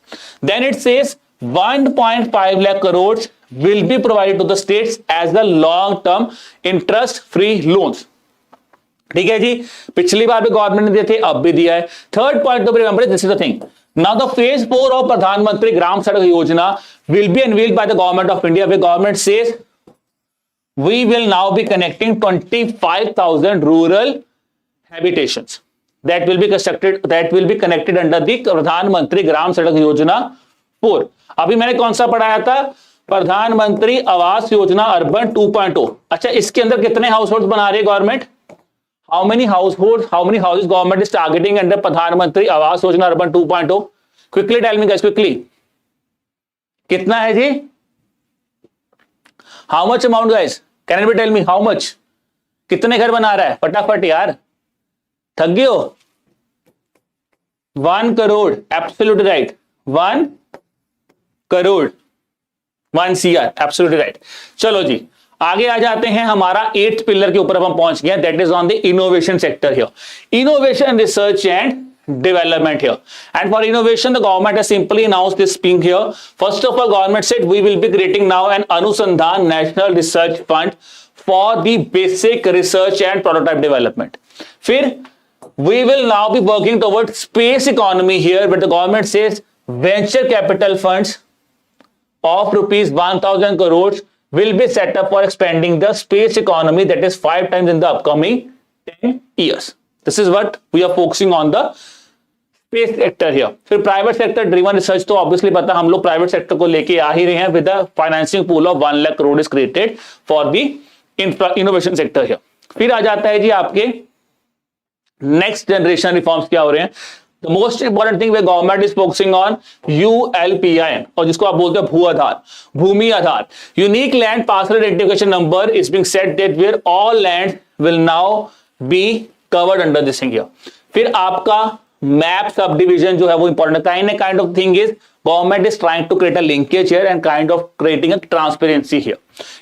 Then it says 1.5 lakh crores will be provided to the states as the long-term interest-free loans. ठीक है जी, पिछली बार भी government ने दिए थे, अब भी दिया है। थर्ड पॉइंट तो remember this is the thing, now the phase 4 of प्रधानमंत्री ग्राम सड़क योजना will be unveiled bye the government of India, way government says we will now be connecting 25,000 rural habitations that will be connected under the प्रधानमंत्री ग्राम सड़क योजना 4। अभी मैंने कौन सा पढ़ाया था? प्रधानमंत्री आवास योजना अर्बन 2.0। अच्छा, इसके अंदर कितने हाउस होल्ड बना रही है government? How many houses government is targeting under Pradhan Mantri Awas Yojana urban 2.0? Quickly tell me guys, quickly कितना है जी? How much amount guys? Can you tell me how much? कितने घर बना रहा है? फटाफट यार, थक गए हो? 1 crore, absolutely right. 1 crore, 1 CR, absolutely right. चलो जी, आगे आ जाते हैं। हमारा 8th पिलर के ऊपर हम पहुंच गए, that is on the innovation sector here, innovation research and development here. And for innovation the government has simply announced this thing here. First of all, government said we will be creating now an Anusandhan National Research Fund for the basic research and prototype development. फिर we will now be working towards space economy here, but the government says venture capital funds of rupees 1,000 crores will be set up for expanding the space economy, that is 5 times in the upcoming 10 years. This is what we are focusing on the space sector here. फिर private sector driven research, तो obviously पता हम लोग private sector को लेके आ ही रहे हैं, with the financing pool of 1 lakh crore is created for the innovation sector here. फिर आ जाता है जी आपके नेक्स्ट जनरेशन रिफॉर्म्स क्या हो रहे हैं? The most important thing we government is focusing on ULPIN, और जिसको आप बोलते हैं Bhu Aadhaar, Bhoomi Aadhaar, unique land parcel identification number is being set that where all land will now be covered under this thing here. फिर आपका मैप सब डिविजन जो है वो important kind of thing is government is trying to create a linkage here and kind of creating a transparency here.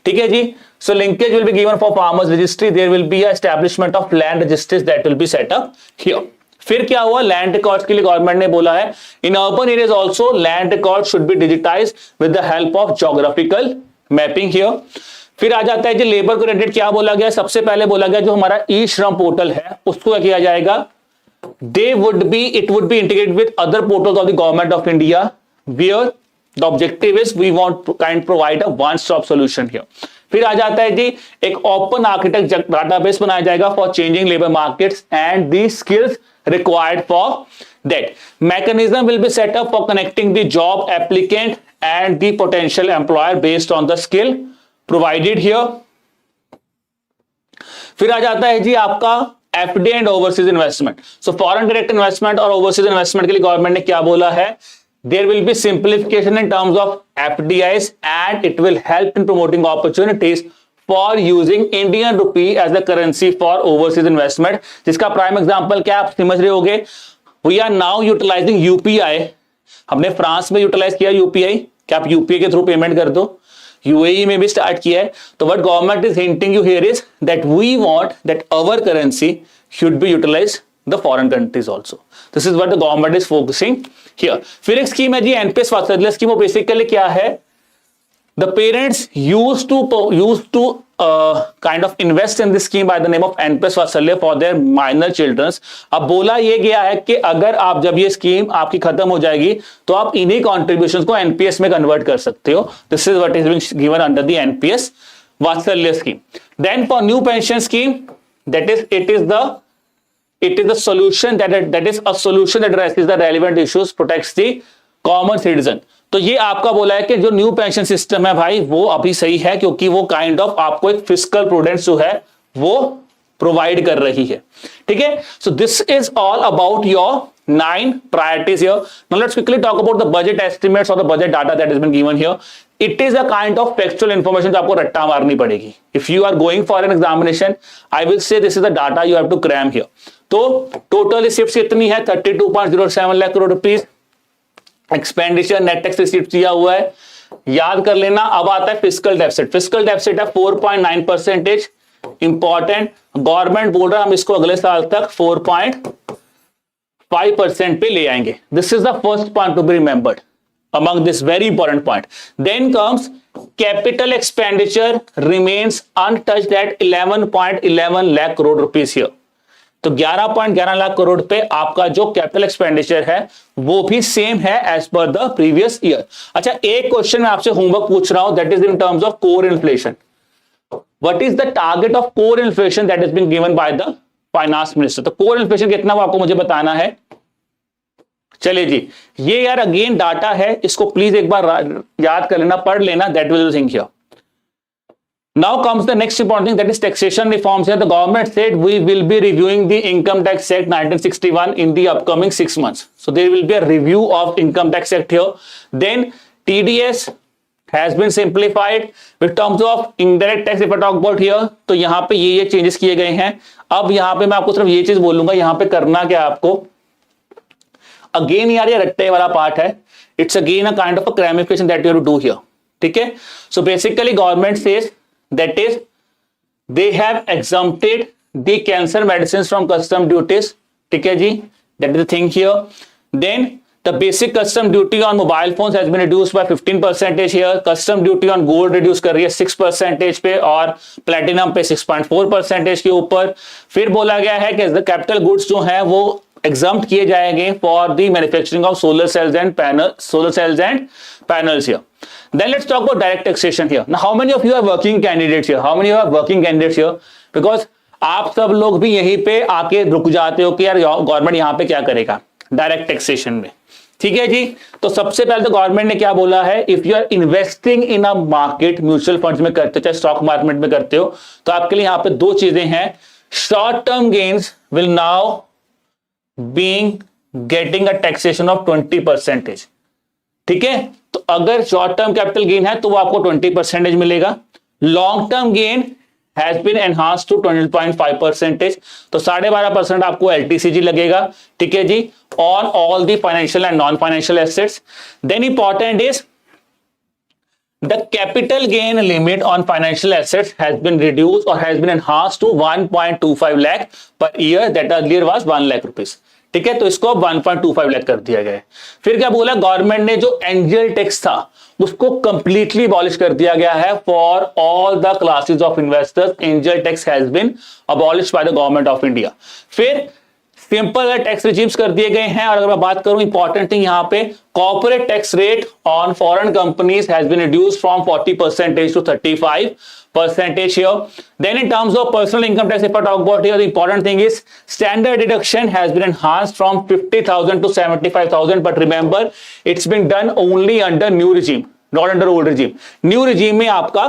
ठीक है जी। So linkage will be given for farmers registry, there will be establishment of land registries that will be set up here. फिर क्या हुआ, land records के लिए government ने बोला है in urban areas also land record should be digitised with the help of geographical mapping here. फिर आ जाता है कि लेबर को रिलेटेड क्या बोला गया, सबसे पहले बोला गया जो हमारा ई श्रम पोर्टल है उसको क्या किया जाएगा, it would be integrated with other portals of the government of India where the objective is we want to provide a one stop solution here। फिर आ जाता है जी एक ओपन आर्किटेक्ट डाटाबेस बनाया जाएगा for changing labour markets and the skills required for that। Mechanism will be set up for connecting the job applicant and the potential employer based on the skill provided here। फिर आ जाता है जी आपका FDI and overseas investment. So foreign direct investment और overseas investment के लिए government ने क्या बोला है, there will be simplification in terms of FDIs and it will help in promoting opportunities for using Indian rupee as the currency for overseas investment. जिसका prime example क्या आप समझ रहे होगे, we are now utilising UPI। हमने France में utilise किया UPI, क्या आप UPI के थ्रू पेमेंट कर दो, UAE में भी स्टार्ट किया है। तो what government is hinting you here is that we want that our currency should be utilise the foreign countries also. This is what the government is focusing here. फिर एक scheme है जी NPS Vatsalya scheme. वो basically क्या है, the parents used to kind of invest in this scheme by the name of NPS वात्सल्य for their minor children। अब बोला ये गया है कि अगर आप जब ये स्कीम आपकी खत्म हो जाएगी तो आप इन्हीं कॉन्ट्रीब्यूशन को NPS में कन्वर्ट कर सकते हो। This is what is being given under the NPS Vatsalya scheme. Then for new pension scheme that is it is the solution that is a solution that addresses the relevant issues, protects the common citizen। तो ये आपका बोला है कि जो new pension system है भाई वो अभी सही है क्योंकि वो काइंड ऑफ आपको एक फिस्कल प्रूडेंस जो है वो प्रोवाइड कर रही है। ठीक है, so this is all about your 9 priorities here। Now let's quickly talk about the budget estimates or the budget data that has been given here। It is a kind of factual information जो आपको रट्टा मारनी पड़ेगी। If you are going for an examination, I will say this is the data you have to cram here। तो total receipts कितनी है, 32.07 lakh crore rupees. Expenditure net tax receipt दिया हुआ है, याद कर लेना। अब आता है फिस्कल डेफिसिट। फिस्कल डेफिसिट है 4.9%। इंपॉर्टेंट, गवर्नमेंट बोल रहा है हम इसको अगले साल तक 4.5% पे ले आएंगे। This is the first point to be remembered among this very important point। Then comes capital expenditure remains untouched at 11.11 lakh crore rupees here। तो 11.11 लाख करोड़ पे आपका जो कैपिटल एक्सपेंडिचर है वो भी सेम है as per the previous year. अच्छा, एक क्वेश्चन मैं आपसे होमवर्क पूछ रहा हूं, that is in terms of core inflation. What is the target of core inflation that is been given by the finance minister. तो कोर इन्फ्लेशन कितना वो आपको मुझे बताना है। चलिए जी, ये यार अगेन डाटा है, इसको प्लीज एक बार याद कर लेना, पढ़ लेना, that will think here. Now comes the next important thing, that is taxation reforms here। The government said we will be reviewing the Income Tax Act 1961 in the upcoming 6 months। So there will be a review of Income Tax Act here। Then TDS has been simplified with terms of indirect tax। If I talk about here, तो यहाँ पे ये changes किए गए हैं। अब यहाँ पे मैं आपको सिर्फ ये चीज बोलूंगा, यहाँ पे करना क्या आपको, अगेन यार ये रट्टे वाला पार्ट है। It's again a kind of a clarification that you have to do here. ठीक है, so basically government says that is they have exempted the cancer medicines from custom duties। ठीक है जी, that is the thing here। Then the basic custom duty on mobile phones has been reduced by 15% here। custom duty on gold reduce कर रही है 6% पे और platinum पे 6.4% के ऊपर। फिर बोला गया है कि the capital goods जो है वो exempt किए जाएंगे for the manufacturing of solar cells and panels here। Then let's talk about direct taxation here। Now how many of you are working candidates here? How many of you are working candidates here? Because आप सब लोग भी यहीं पे आके रुक जाते हो कि यार गवर्नमेंट यहाँ पे क्या करेगा डायरेक्ट टैक्सेशन में। ठीक है जी, तो सबसे पहले तो गवर्नमेंट ने क्या बोला है, if you are investing in a market, mutual funds में करते हो चाहे स्टॉक मार्केट में करते हो, तो आपके लिए यहाँ पे 2 चीजें हैं। Short term gains will now being getting a taxation of 20%। ठीक है, तो अगर शॉर्ट टर्म कैपिटल गेन है तो वो आपको 20% मिलेगा। Long term gain has been enhanced to 12.5%, तो 12.5% आपको एलटीसीजी लगेगा। ठीक है जी, on all the financial and non financial assets. Then important is the capital gain limit on financial assets has been reduced or has been enhanced to 1.25 lakh per year, that earlier was 1 lakh rupees। ठीक है, तो इसको अब 1.25 लाख कर दिया गया है। फिर क्या बोला, गवर्नमेंट ने जो एंजल टैक्स था उसको कंप्लीटली अबॉलिश कर दिया गया है for all the classes of investors. Angel tax has been abolish by the government of India. फिर सिंपल टैक्स रिजीम्स कर दिए गए हैं। और अगर मैं बात करूं इंपॉर्टेंट थिंग यहां पे, corporate tax rate on foreign companies has been reduced from 40% to 35% here. Then in terms of personal income tax, if I talk about here, the important thing is standard deduction has been enhanced from 50,000 to 75,000, but remember it's been done only under new regime, not under old regime। New regime में आपका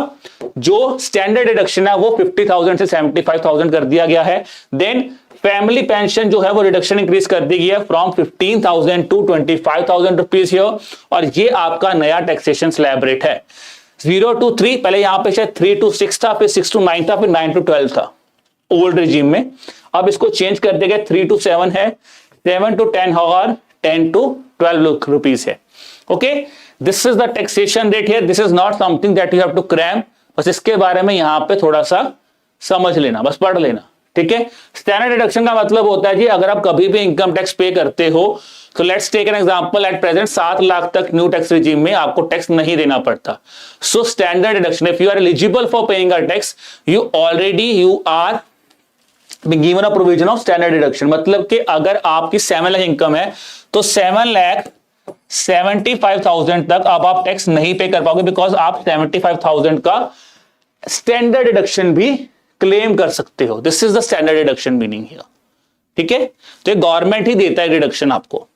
जो standard deduction है वो 50,000 से 75,000 कर दिया गया है। देन फैमिली पेंशन जो है वो रिडक्शन इंक्रीज कर दी गई है फ्रॉम 15,000 टू 25,000 रुपीज हियर। और ये आपका नया टैक्सेशन स्लैब रेट है 0 to 3। पहले यहां पे शायद 3 to 6 था, फिर 6 to 9 था, फिर 9 to 12 था ओल्ड रिजीम में। अब इसको चेंज कर दिया गया, 3 to 7 है, 7 to 10 और 10 to 12 रुपीज है। Okay, this is the taxation rate here. This is not something that you have to cram, बस इसके बारे में यहां पे थोड़ा सा समझ लेना, बस पढ़ लेना। ठीक है, स्टैंडर्ड डिडक्शन का मतलब होता है जी अगर आप कभी भी इनकम टैक्स पे करते हो तो let's take an example, at present 7 lakh तक न्यू टैक्स रिजीम में आपको टैक्स नहीं देना पड़ता। So standard deduction, if you are eligible for paying a tax, you are given a provision of standard deduction. मतलब कि अगर आपकी 7 लाख इनकम है तो 7,75,000 तक अब आप टैक्स नहीं पे कर पाओगे, बिकॉज आप 75,000 का स्टैंडर्ड डिडक्शन भी क्लेम कर सकते हो। This is the standard deduction meaning here. ठीक है, तो ये गवर्नमेंट ही देता है डिडक्शन आपको।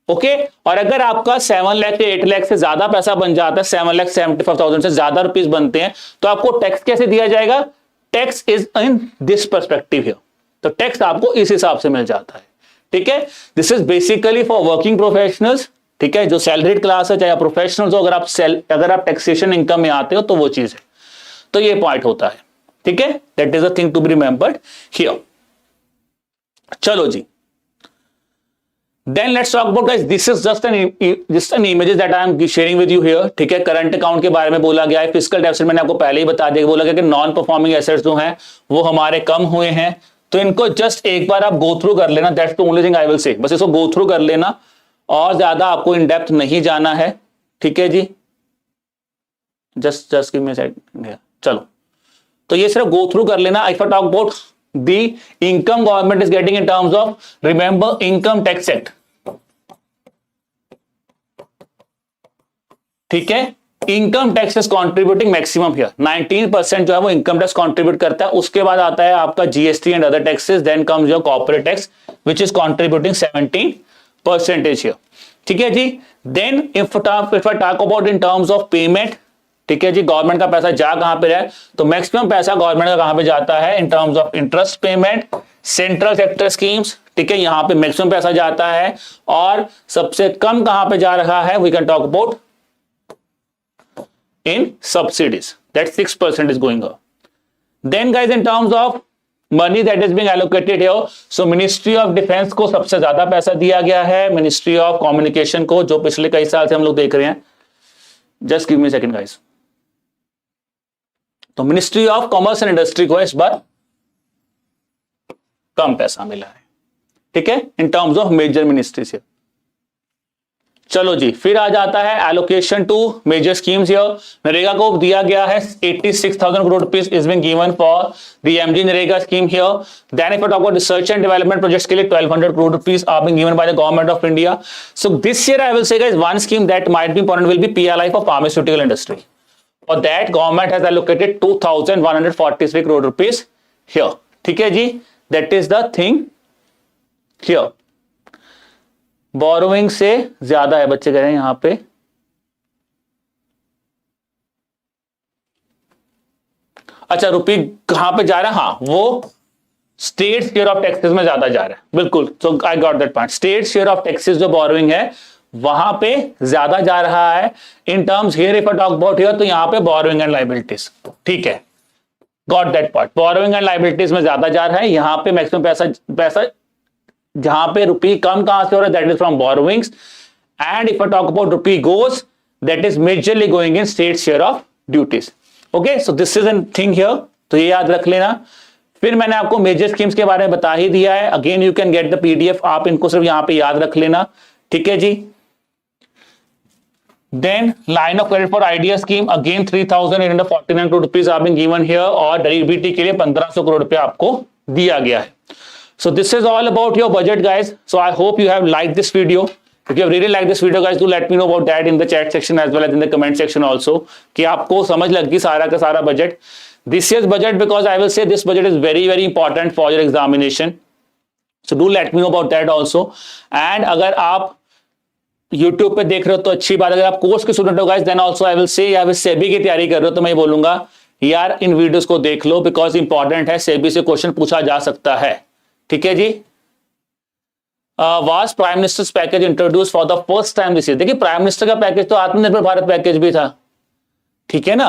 ओके, और अगर आपका 7 लाख से 8 लाख से ज्यादा पैसा बन जाता है, 7,75,000 से ज्यादा रुपीस बनते हैं, तो आपको टैक्स कैसे दिया जाएगा? Tax is in this perspective here. तो टैक्स आपको इस हिसाब से मिल जाता है। ठीक है, this is basically for working professionals. ठीक है, जो सैलरीड क्लास है चाहे प्रोफेशनल्स हो, अगर आप टैक्सेशन इनकम में आते हो तो वो चीज है। तो ये पॉइंट होता है। ठीक है, that is a thing to be remembered here. चलो जी, then let's talk about guys, this is just an images that I am sharing with you here. ठीक है, करंट अकाउंट के बारे में बोला गया है। फिस्कल डेफिसिट मैंने आपको पहले ही बता दिया, बोला गया कि नॉन परफॉर्मिंग एसेट्स जो हैं वो हमारे कम हुए हैं। तो इनको जस्ट एक बार आप गो थ्रू कर लेना, that's the only thing I will से। बस इसको गो थ्रू कर लेना और ज्यादा आपको इन डेप्थ नहीं जाना है। ठीक है जी, just give me a second. चलो, तो ये सिर्फ गो थ्रू कर लेना। If I talk about the income government is getting in terms of, remember income tax act. ठीक है, income tax is contributing maximum here 19% जो है वो इनकम टैक्स कॉन्ट्रीब्यूट करता है। उसके बाद आता है आपका GST and other taxes, then comes your corporate tax which is contributing 17% here. ठीक है जी, then if I talk about in terms of payment, ठीक है जी, गवर्नमेंट का पैसा जा कहां पे है? तो मैक्सिमम पैसा गवर्नमेंट का कहां पे जाता है? In terms of interest payment, central sector schemes. ठीक है, यहां पे मैक्सिमम पैसा जाता है। और सबसे कम कहां पे जा रहा है? We can talk about in subsidies, that 6% is going up. Then guys, in terms of money that is being allocated here, so Ministry of Defense को सबसे ज्यादा पैसा दिया गया है, Ministry of Communication को, जो पिछले कई साल से हम लोग देख रहे हैं। Just give me a second guys। तो Ministry of Commerce and Industry को इस बार कम पैसा मिला है। ठीक है, in terms of major ministries here। चलो जी, फिर आ जाता है allocation to major schemes here. NREGA को दिया गया है 86,000 crore rupees is being given for the MG NREGA scheme here. Then if I talk about research and development projects के लिए 1200 crore rupees are being given by the government of India. So this year I will say guys one scheme that might be important will be PLI for pharmaceutical industry. For that government has allocated 2,143 crore rupees here. ठीक है जी, that is the thing here. Borrowing से ज्यादा है, बच्चे कह रहे हैं यहां पे। अच्छा, रुपी कहां पे जा रहा है? हाँ, वो स्टेट शेयर ऑफ टैक्सेस में ज्यादा जा रहा है, बिल्कुल। So I got that point. State share of taxes जो बोरोइंग है वहां पे ज्यादा जा रहा है in terms here. If I talk about here तो यहां पे बोरोइंग एंड लायबिलिटीज, ठीक है, got that part. Borrowing and liabilities में ज्यादा जा रहा है, यहां पे मैक्सिमम पैसा जहां पे रुपी कम कहां से हो रहा है, that is from borrowings. And if I talk about rupee goes, that is majorly going in state share of duties. Okay, so this is an thing here, तो ये याद रख लेना। फिर मैंने आपको मेजर स्कीम्स के बारे में बता ही दिया है। Again you can get the PDF, आप इनको सिर्फ यहां पे याद रख लेना, ठीक है जी। Then line of credit for idea scheme, again 3,849 crore rupees are being given here, और डीबीटी के लिए 1,500 करोड़ रुपया आपको दिया गया है। So this is all about your budget guys. So I hope you have like this video. If you have really liked this video guys, do let me know about that in the chat section as well as in the comment section also, कि आपको समझ लगी सारा का सारा budget, this year's budget, because I will say this budget is very very important for your examination. So do let me know about that also. And अगर आप YouTube पे देख रहे हो तो अच्छी बात, अगर आप कोर्स के स्टूडेंट हो guys then also I will say, या फिर सेबी की तैयारी कर रहे हो तो मैं बोलूंगा यार इन वीडियोस को देख लो, बिकॉज इंपॉर्टेंट है, सेबी से क्वेश्चन पूछा जा सकता है, ठीक है जी। Was prime minister's package introduce for the first time this year. देखिए प्राइम मिनिस्टर का पैकेज तो आत्मनिर्भर भारत पैकेज भी था, ठीक है ना।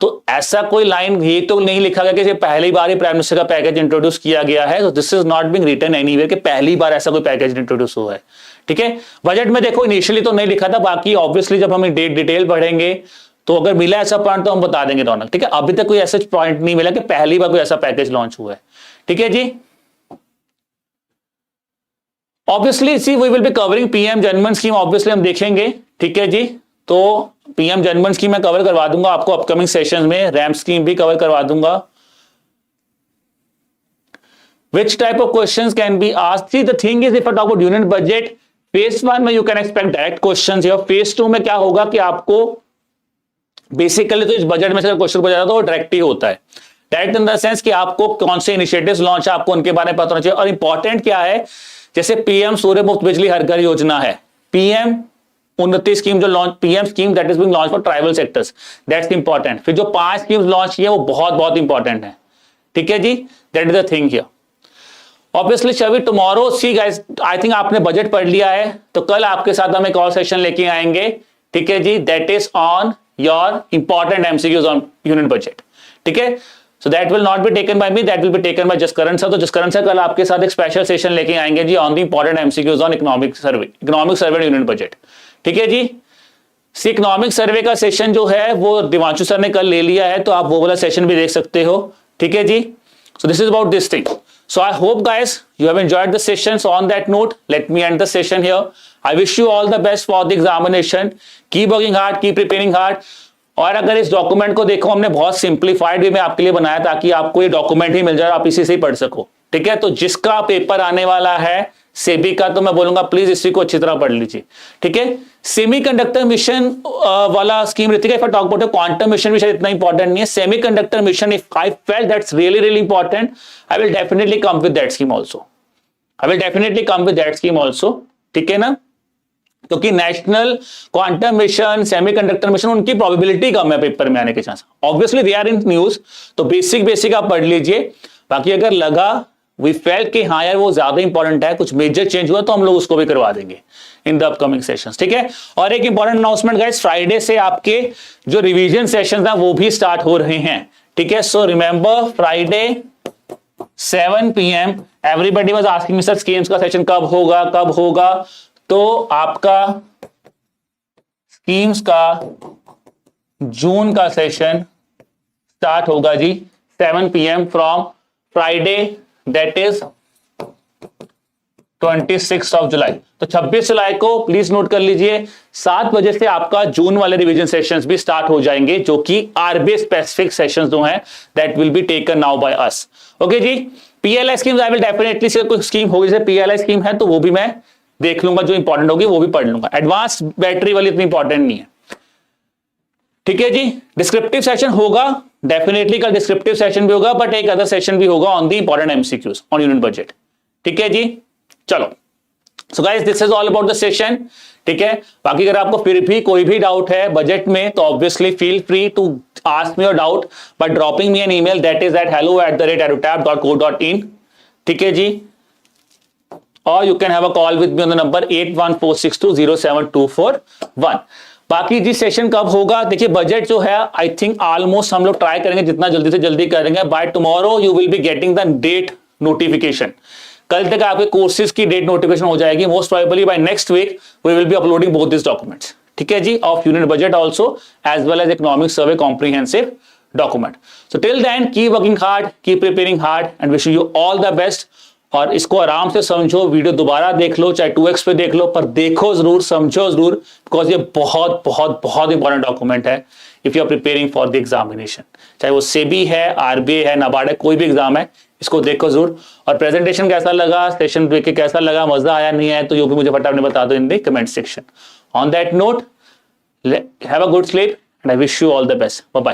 तो ऐसा कोई लाइन ये तो नहीं लिखा गया कि पहली बार ही प्राइम मिनिस्टर का पैकेज इंट्रोड्यूस किया गया है। तो this is not being written anywhere कि पहली बार ऐसा कोई पैकेज इंट्रोड्यूस हुआ है, ठीक है। बजट में देखो इनिशियली तो नहीं लिखा था, बाकी ऑब्वियसली जब हम डिटेल पढ़ेंगे तो अगर मिला ऐसा पॉइंट तो हम बता देंगे रौनक, ठीक है। अभी तक कोई ऐसा पॉइंट नहीं मिला कि पहली बार कोई ऐसा पैकेज लॉन्च हुआ है, ठीक है जी। Obviously see we will be covering PM Janman scheme, obviously हम देखेंगे, ठीक है जी। तो पीएम जनमन स्कीम मैं कवर करवा दूंगा आपको अपकमिंग सेशंस में, रैम्प स्कीम भी कवर करवा दूंगा। Which type of questions can be asked? C the thing is if I talk about union budget, phase 1 में you can expect direct questions, या फेज 2 में क्या होगा कि आपको बेसिकली तो इस बजट में से क्वेश्चन पूछा जाता है तो वो डायरेक्ट ही होता है। डायरेक्ट इन द सेंस कि आपको कौन से इनिशिएटिव्स लॉन्च है आपको उनके बारे में पता होना चाहिए। और इंपॉर्टेंट क्या है, जैसे पीएम सूर्य मुफ्त बिजली हर घर योजना है, पीएम उन्नति स्कीम जो launch, PM scheme that is being launch for tribal sectors, that's important. फिर जो 5 स्कीम्स लॉन्च किए वो बहुत बहुत इंपॉर्टेंट है, ठीक है जी। That is the thing here. Obviously शवी tomorrow, see guys I think आपने बजट पढ़ लिया है, तो कल आपके साथ हम एक और सेशन लेके आएंगे, ठीक है जी। That is on your important MCQs on union budget, ठीक है। So that will not be taken by me, that will be taken by Jaskaran sir। तो जसकरण सर कल आपके साथ एक स्पेशल सेशन लेके आएंगे जी on the important MCQs on economic survey union budget, ठीक है जी। इकोनॉमिक सर्वे का सेशन जो है वो दिवांशु सर ने कल ले लिया है, तो आप वो वाला सेशन भी देख सकते हो, ठीक है जी। So this is about this thing. So I hope guys you have enjoyed the session. So on that note, let me end the session here. I wish you all the best for the examination. Keep working hard, keep preparing hard. और अगर इस document को देखो, हमने बहुत simplified वे में आपके लिए बनाया ताकि आपको ये डॉक्यूमेंट ही मिल जाए, आप इसी से ही पढ़ सको, ठीक है। तो जिसका पेपर आने वाला है सेबी का, तो मैं बोलूंगा प्लीज इसी को अच्छी तरह पढ़ लीजिए, ठीक है। सेमीकंडक्टर मिशन वाला स्कीम रहती है, टॉक अबाउट क्वांटम मिशन भी शायद इतना इंपॉर्टेंट नहीं है। Semiconductor mission, if I felt that's really really important, I will definitely come with that scheme also, I will definitely come with that scheme also, ठीक है ना। क्योंकि national quantum mission, semiconductor mission, उनकी probability कम है paper में आने के chance. Obviously they are in news, तो बेसिक आप पढ़ लीजिए। बाकी अगर लगा वी फेल्ट कि हाँ यार वो ज्यादा इंपॉर्टेंट है, कुछ मेजर चेंज हुआ, तो हम लोग उसको भी करवा देंगे इन द अपकमिंग सेशंस, ठीक है। और एक इंपॉर्टेंट अनाउंसमेंट गाइस, फ्राइडे से आपके जो रिवीजन सेशंस हैं वो भी स्टार्ट हो रहे हैं, ठीक है। So remember Friday 7 PM everybody was asking me sir schemes का सेशन कब होगा, तो आपका स्कीम्स का जून का सेशन स्टार्ट होगा जी 7 PM from Friday, that is 26 जुलाई। तो 26 जुलाई को प्लीज नोट कर लीजिए, 7 बजे से आपका जून वाले रिवीजन सेशंस भी स्टार्ट हो जाएंगे, जो कि आरबीआई स्पेसिफिक सेशंस जो हैं that will be taken now by us, okay जी। PLI schemes I will definitely say कोई स्कीम होगी, जैसे पीएलआई स्कीम है तो वो भी मैं देख लूंगा, जो इंपॉर्टेंट होगी वो भी पढ़ लूंगा। एडवांस बैटरी वाली इतनी इंपॉर्टेंट नहीं है, ठीक है जी। डिस्क्रिप्टिव सेशन होगा डेफिनेटली, कल डिस्क्रिप्टिव सेशन भी होगा, बट एक अदर सेशन भी होगा on the important MCQs on union budget, ठीक है जी। चलो, so guys this is all about the session, ठीक है। बाकी अगर आपको फिर भी कोई भी डाउट है बजट में, तो obviously feel free to ask me your doubt by dropping me an email, that is at hello@edutab.co.in. ठीक है जी, or you can have a call with me on the number 8146207241. बाकी जी सेशन कब होगा, देखिए budget जो है आई थिंक ऑलमोस्ट हम लोग ट्राई करेंगे जितना जल्दी से जल्दी करेंगे. By tomorrow you will be getting the date notification. कल तक आपके कोर्सेज की डेट नोटिफिकेशन हो जाएगी. Most probably by next week we will be uploading both this documents. ठीक है जी, of union budget also as well as economic survey comprehensive document. So till then keep working hard, keep preparing hard and wish you all the best. और इसको आराम से समझो, video दोबारा देख लो, चाहे 2x पे देख लो, पर देखो जरूर, समझो जरूर, बिकॉज ये बहुत बहुत बहुत इंपॉर्टेंट डॉक्यूमेंट है if you are preparing for the examination. चाहे वो सेबी है, आरबीआई है, नाबार्ड है, कोई भी एग्जाम है, इसको देखो जरूर. और प्रेजेंटेशन कैसा लगा, सेशन देख के कैसा लगा, मजा आया नहीं आया, तो ये भी मुझे फटाफट बता दो in the comment section. On that note, have a good sleep and I wish you all the best. Bye bye.